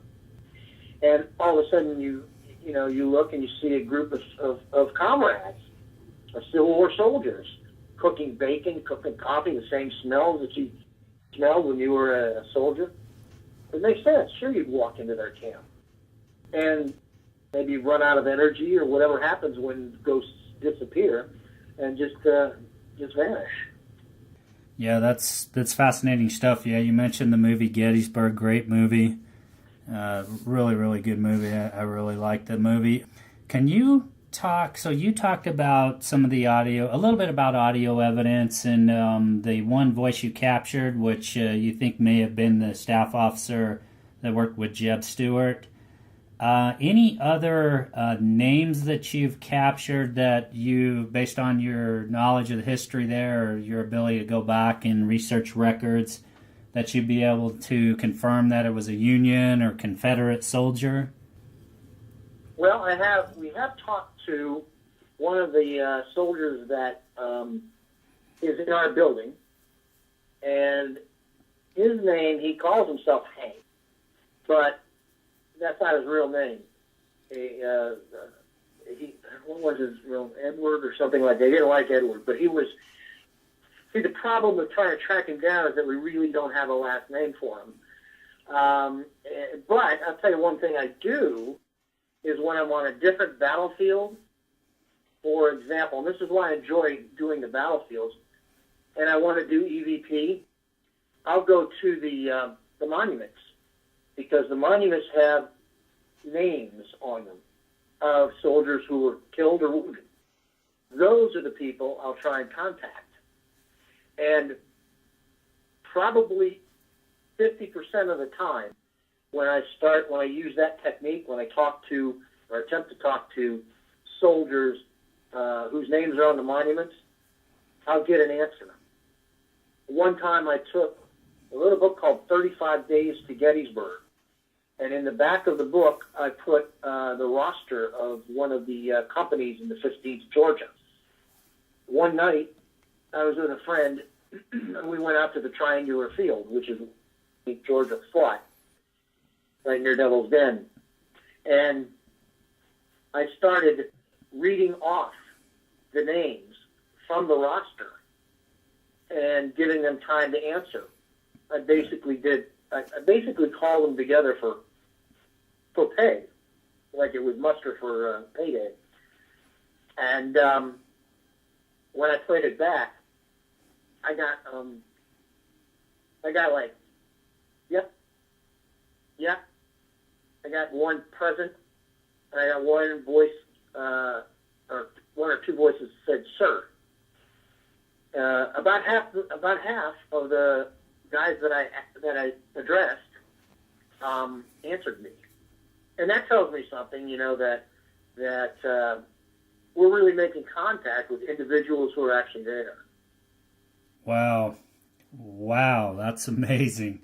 and all of a sudden you look and you see a group of comrades, of Civil War soldiers, cooking bacon, cooking coffee, the same smells that you smelled when you were a soldier. It makes sense. Sure, you'd walk into their camp, and maybe run out of energy or whatever happens when ghosts disappear, and just vanish. Yeah, that's fascinating stuff. Yeah, you mentioned the movie Gettysburg, great movie, really, really good movie. I really liked the movie. Can you talk? So you talked about some of the audio, a little bit about audio evidence, and the one voice you captured, which you think may have been the staff officer that worked with Jeb Stewart. Any other names that you've captured that you, based on your knowledge of the history there, or your ability to go back and research records, that you'd be able to confirm that it was a Union or Confederate soldier? Well, we have talked to one of the soldiers that is in our building, and his name, he calls himself Hank, but that's not his real name. what was his real, Edward or something like that. He didn't like Edward, but he was. See, the problem with trying to track him down is that we really don't have a last name for him. But I'll tell you one thing I do is when I'm on a different battlefield, for example, and this is why I enjoy doing the battlefields, and I want to do EVP, I'll go to the monuments, because the monuments have names on them of soldiers who were killed or wounded. Those are the people I'll try and contact. And probably 50% of the time when I use that technique, when I talk to or attempt to talk to soldiers whose names are on the monuments, I'll get an answer. One time I took a little book called 35 Days to Gettysburg, and in the back of the book I put the roster of one of the companies in the 15th Georgia. One night I was with a friend, and we went out to the Triangular Field, which is where Georgia fought, right near Devil's Den. And I started reading off the names from the roster and giving them time to answer. I basically called them together for pay, like it was muster for payday. And when I played it back, I got like, yep. I got one present, and I got one voice, or one or two voices said, "Sir." About half of the guys that I addressed answered me, and that tells me something, that we're really making contact with individuals who are actually there. Wow, that's amazing.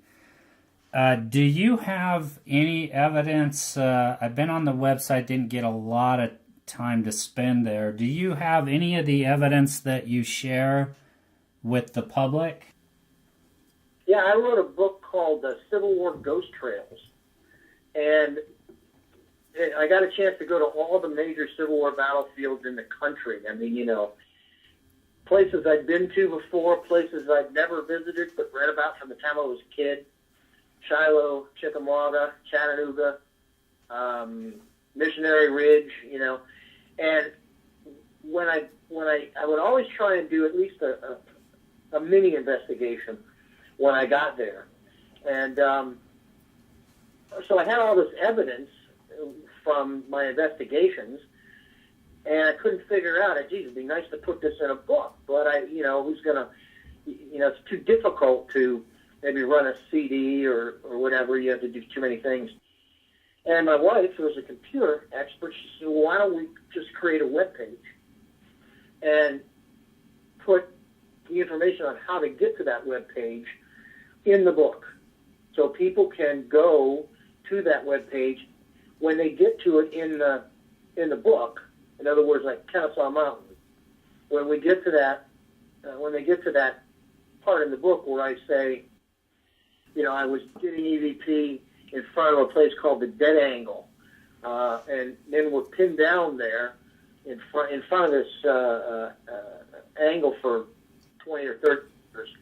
Do you have any evidence? I've been on the website, didn't get a lot of time to spend there. Do you have any of the evidence that you share with the public? Yeah, I wrote a book called Civil War Ghost Trails, and I got a chance to go to all the major Civil War battlefields in the country. I mean, places I'd been to before, places I'd never visited but read about from the time I was a kid. Shiloh, Chickamauga, Chattanooga, Missionary Ridge, and when I would always try and do at least a mini investigation when I got there, and so I had all this evidence from my investigations, and I couldn't figure out, geez, it'd be nice to put this in a book, but who's gonna, it's too difficult to maybe run a CD or whatever. You have to do too many things. And my wife, who was a computer expert, she said, well, why don't we just create a web page and put the information on how to get to that web page in the book, so people can go to that web page when they get to it in the book. In other words, like Kennesaw Mountain. When we get to that, when they get to that part in the book where I say, I was getting EVP in front of a place called the Dead Angle, and then we're pinned down there in front of this angle for 20 or 30 years.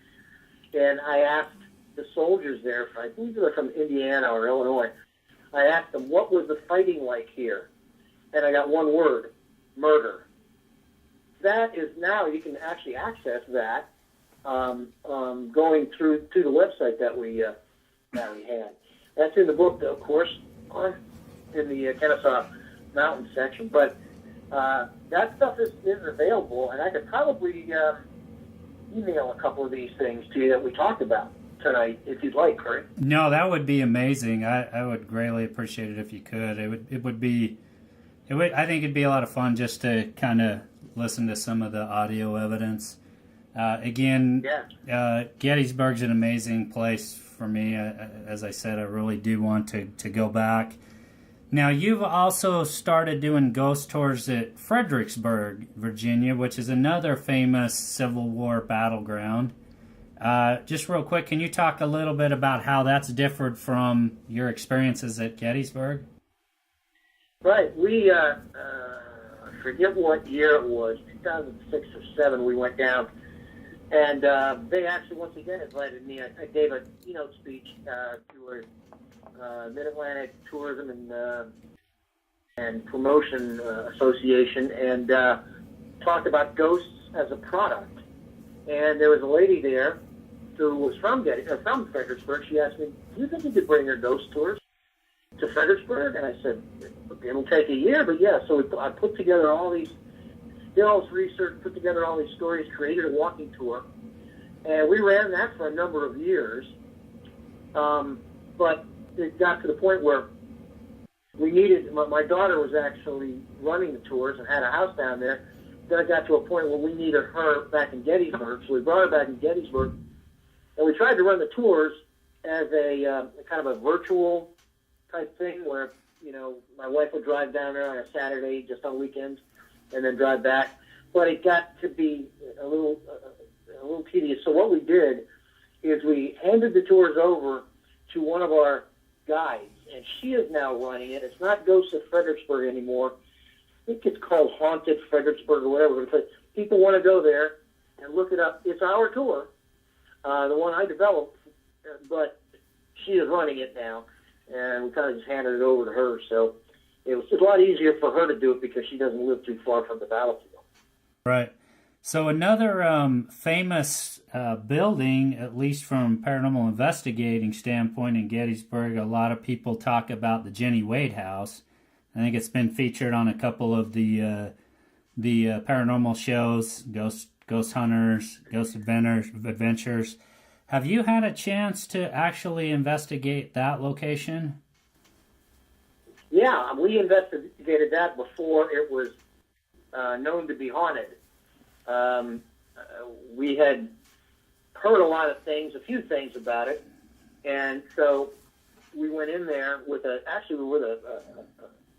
And I asked the soldiers there, I believe they were from Indiana or Illinois, I asked them, what was the fighting like here? And I got one word: murder. That is, now you can actually access that going through to the website that we had. That's in the book, of course, in the Kennesaw Mountain section. But that stuff is available, and I could probably email a couple of these things to you that we talked about tonight, if you'd like, Curry. No, that would be amazing. I would greatly appreciate it if you could. I think it'd be a lot of fun just to kind of listen to some of the audio evidence. Gettysburg's an amazing place for me. As I said, I really do want to go back. Now, you've also started doing ghost tours at Fredricksburg, Virginia, which is another famous Civil War battleground. Just real quick, can you talk a little bit about how that's differed from your experiences at Gettysburg? Right. I forget what year it was, 2006 or 7. We went down, and they actually once again invited me. I gave a keynote speech to a Mid-Atlantic Tourism and Promotion Association, and talked about ghosts as a product. And there was a lady there who was from Fredricksburg. She asked me, "Do you think you could bring your ghost tours to Fredericksburg?" And I said, "It'll take a year, but yeah." So I put together all these, did all this research, put together all these stories, created a walking tour, and we ran that for a number of years. But it got to the point where we needed, my daughter was actually running the tours and had a house down there. Then it got to a point where we needed her back in Gettysburg, so we brought her back in Gettysburg, and we tried to run the tours as a kind of a virtual type thing where, my wife would drive down there on a Saturday just on weekends and then drive back. But it got to be a little tedious. So what we did is we handed the tours over to one of our guides, and she is now running it. It's not Ghosts of Fredricksburg anymore. I think it's called Haunted Fredericksburg or whatever. But people want to go there and look it up. It's our tour, the one I developed, but she is running it now. And we kind of just handed it over to her. So it was a lot easier for her to do it because she doesn't live too far from the battlefield. Right. So another famous building, at least from paranormal investigating standpoint in Gettysburg, a lot of people talk about the Jenny Wade House. I think it's been featured on a couple of the paranormal shows, Ghost Hunters, Ghost Adventures. Have you had a chance to actually investigate that location? Yeah, we investigated that before it was known to be haunted. We had heard a few things about it, and so we went in there with a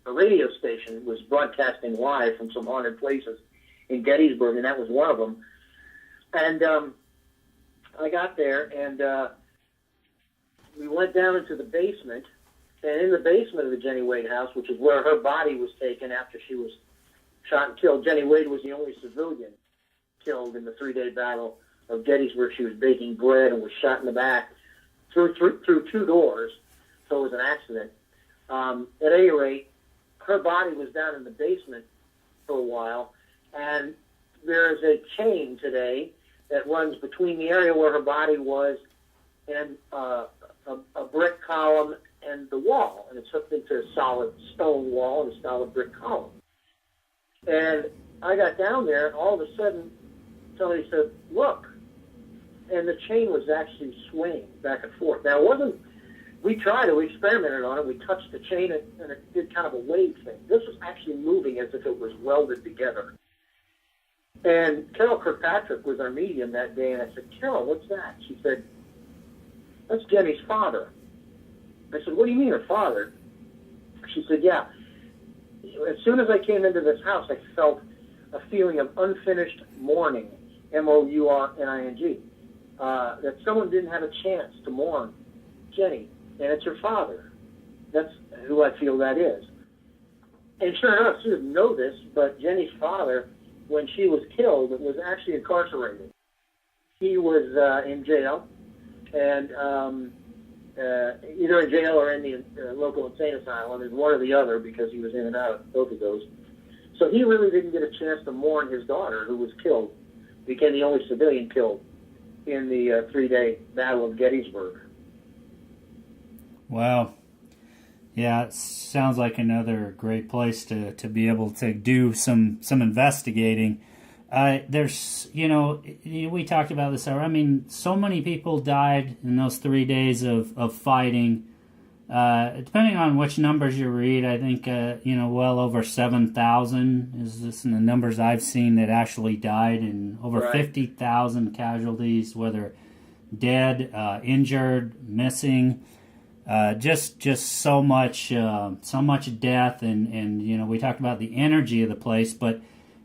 radio station was broadcasting live from some haunted places in Gettysburg, and that was one of them. And I got there, and we went down into the basement, and in the basement of the Jenny Wade house, which is where her body was taken after she was shot and killed. Jenny Wade was the only civilian killed in the 3-day battle of Gettysburg. She was baking bread and was shot in the back through 2 doors, so it was an accident. At any rate, her body was down in the basement for a while, and there is a chain today that runs between the area where her body was and a brick column and the wall, and it's hooked into a solid stone wall and a solid brick column. And I got down there, and all of a sudden, somebody said, "Look," and the chain was actually swinging back and forth. Now, it wasn't, we experimented on it, we touched the chain, and it did kind of a wave thing. This was actually moving as if it was welded together. And Carol Kirkpatrick was our medium that day, and I said, "Carol, what's that?" She said, "That's Jenny's father." I said, "What do you mean, her father?" She said, "Yeah. As soon as I came into this house, I felt a feeling of unfinished mourning, mourning, that someone didn't have a chance to mourn Jenny, and it's her father. That's who I feel that is." And sure enough, she didn't know this, but Jenny's father, when she was killed, was actually incarcerated. He was in jail, and either in jail or in the local insane asylum, is one or the other, because he was in and out of both of those. So he really didn't get a chance to mourn his daughter, who was killed, became the only civilian killed in the 3-day Battle of Gettysburg. Wow. Yeah, it sounds like another great place to be able to do some investigating. There's, we talked about this already. I mean, so many people died in those 3 days of fighting. Depending on which numbers you read, I think, well over 7,000 is just the numbers I've seen that actually died, and over 50,000 casualties, whether dead, injured, missing. Just so much death, and we talked about the energy of the place, but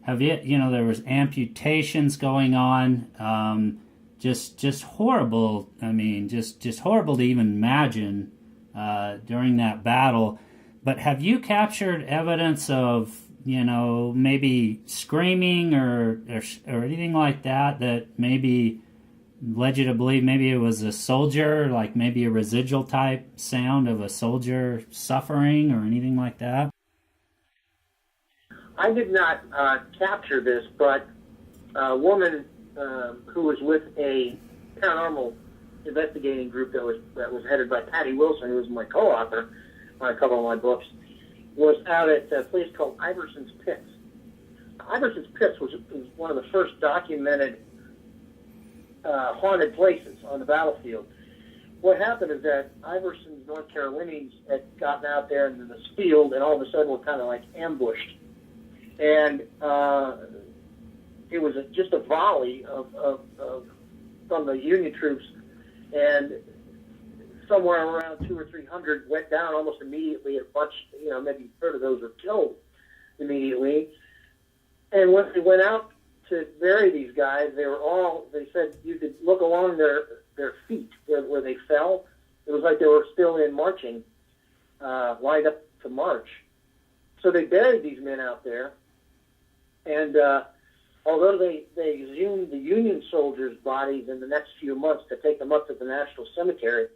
there was amputations going on, just horrible. I mean, just horrible to even imagine during that battle. But have you captured evidence of, maybe screaming or anything like that maybe led you to believe maybe it was a soldier, like maybe a residual type sound of a soldier suffering or anything like that? I did not capture this, but a woman who was with a paranormal investigating group that was headed by Patty Wilson, who was my co-author on a couple of my books, was out at a place called Iverson's Pits. Iverson's Pits was one of the first documented haunted places on the battlefield. What happened is that Iverson's North Carolinians had gotten out there into this field, and all of a sudden were kind of like ambushed. And it was just a volley from the Union troops, and somewhere around 200 or 300 went down almost immediately. A bunch, maybe a third of those were killed immediately. And when they went out to bury these guys, they said you could look along their feet where they fell. It was like they were still in marching, lined up to march. So they buried these men out there, and although they exhumed the Union soldiers' bodies in the next few months to take them up to the National Cemetery,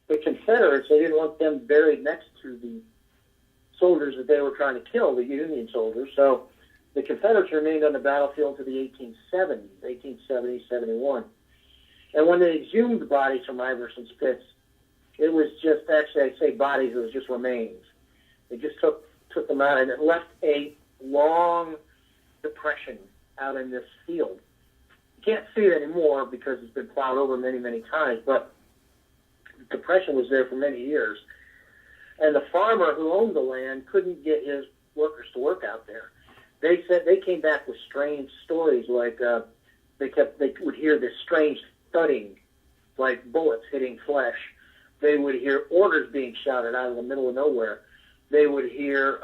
the Confederates, they didn't want them buried next to the soldiers that they were trying to kill, the Union soldiers. So the Confederates remained on the battlefield to the 1870s, 71. And when they exhumed the bodies from Iverson's Pits, it was just, actually, I say bodies, it was just remains. They just took them out, and it left a long depression out in this field. You can't see it anymore because it's been plowed over many, many times, but the depression was there for many years. And the farmer who owned the land couldn't get his workers to work out there. They said they came back with strange stories, like they would hear this strange thudding, like bullets hitting flesh. They would hear orders being shouted out of the middle of nowhere. They would hear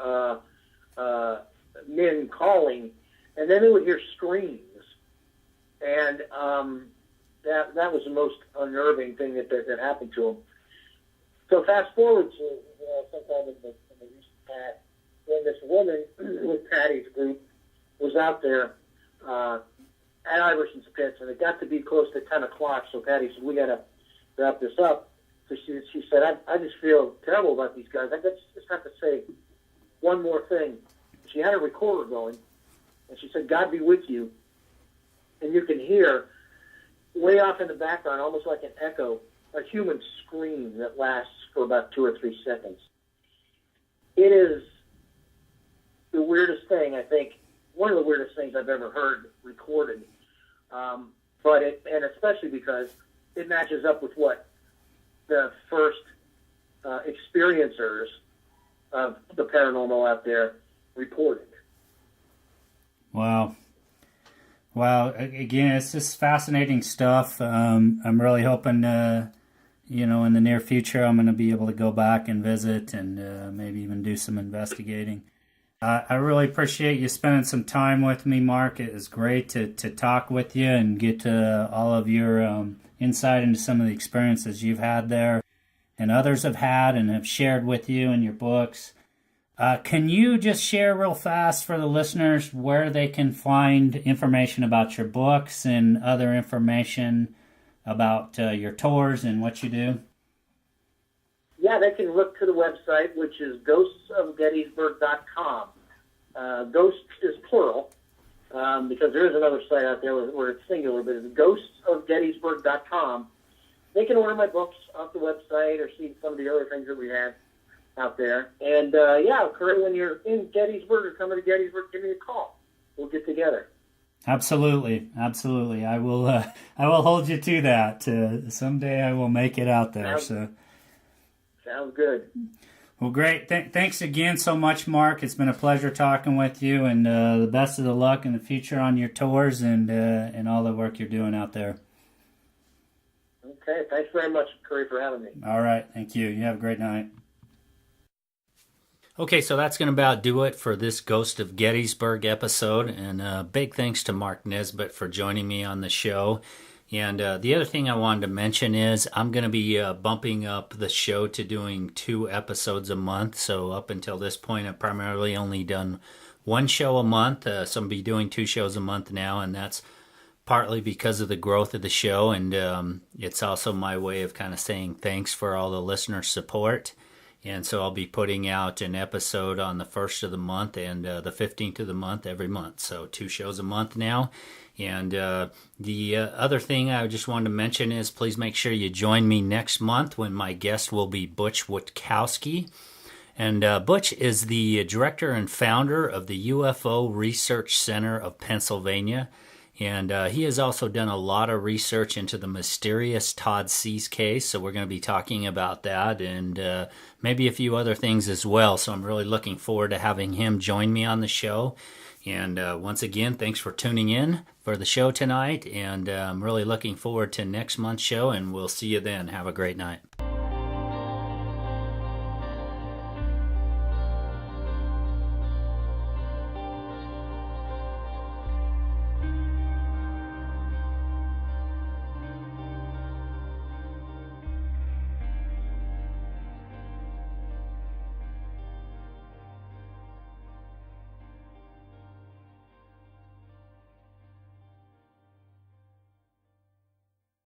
men calling, and then they would hear screams. And that was the most unnerving thing that happened to them. So fast forward to sometime in the recent past, when this woman with Patty's group was out there at Iverson's Pits, and it got to be close to 10 o'clock, so Patty said, we got to wrap this up. So she said, I just feel terrible about these guys. I just have to say one more thing. She had a recorder going, and she said, God be with you. And you can hear, way off in the background, almost like an echo, a human scream that lasts for about 2 or 3 seconds. It is the weirdest thing, I think, one of the weirdest things I've ever heard recorded. And especially because it matches up with what the first experiencers of the paranormal out there reported. Wow. Again, it's just fascinating stuff. I'm really hoping, in the near future, I'm going to be able to go back and visit and maybe even do some investigating. I really appreciate you spending some time with me, Mark. It was great to talk with you and get all of your insight into some of the experiences you've had there and others have had and have shared with you in your books. Can you just share real fast for the listeners where they can find information about your books and other information about your tours and what you do? Yeah, they can look to the website, which is ghostsofgettysburg.com. Ghost is plural, because there is another site out there where it's singular, but it's ghostsofgettysburg.com. They can order my books off the website or see some of the other things that we have out there. And, Curry, when you're in Gettysburg or coming to Gettysburg, give me a call. We'll get together. Absolutely. I will hold you to that. Someday I will make it out there. Sounds good. Well, great. Thanks again so much, Mark. It's been a pleasure talking with you, and the best of the luck in the future on your tours and all the work you're doing out there. Okay. Thanks very much, Curry, for having me. All right. Thank you. You have a great night. Okay, so that's going to about do it for this Ghost of Gettysburg episode, and big thanks to Mark Nesbitt for joining me on the show. And the other thing I wanted to mention is I'm going to be bumping up the show to doing 2 episodes a month. So up until this point, I've primarily only done 1 show a month. So I'm going to be doing 2 shows a month now, and that's partly because of the growth of the show. And it's also my way of kind of saying thanks for all the listener support. And so I'll be putting out an episode on the 1st of the month and the 15th of the month every month. So 2 shows a month now. And the other thing I just wanted to mention is please make sure you join me next month when my guest will be Butch Witkowski. And Butch is the director and founder of the UFO Research Center of Pennsylvania. And he has also done a lot of research into the mysterious Todd Cease case. So we're going to be talking about that and maybe a few other things as well. So I'm really looking forward to having him join me on the show. And once again, thanks for tuning in for the show tonight. And I'm really looking forward to next month's show. And we'll see you then. Have a great night.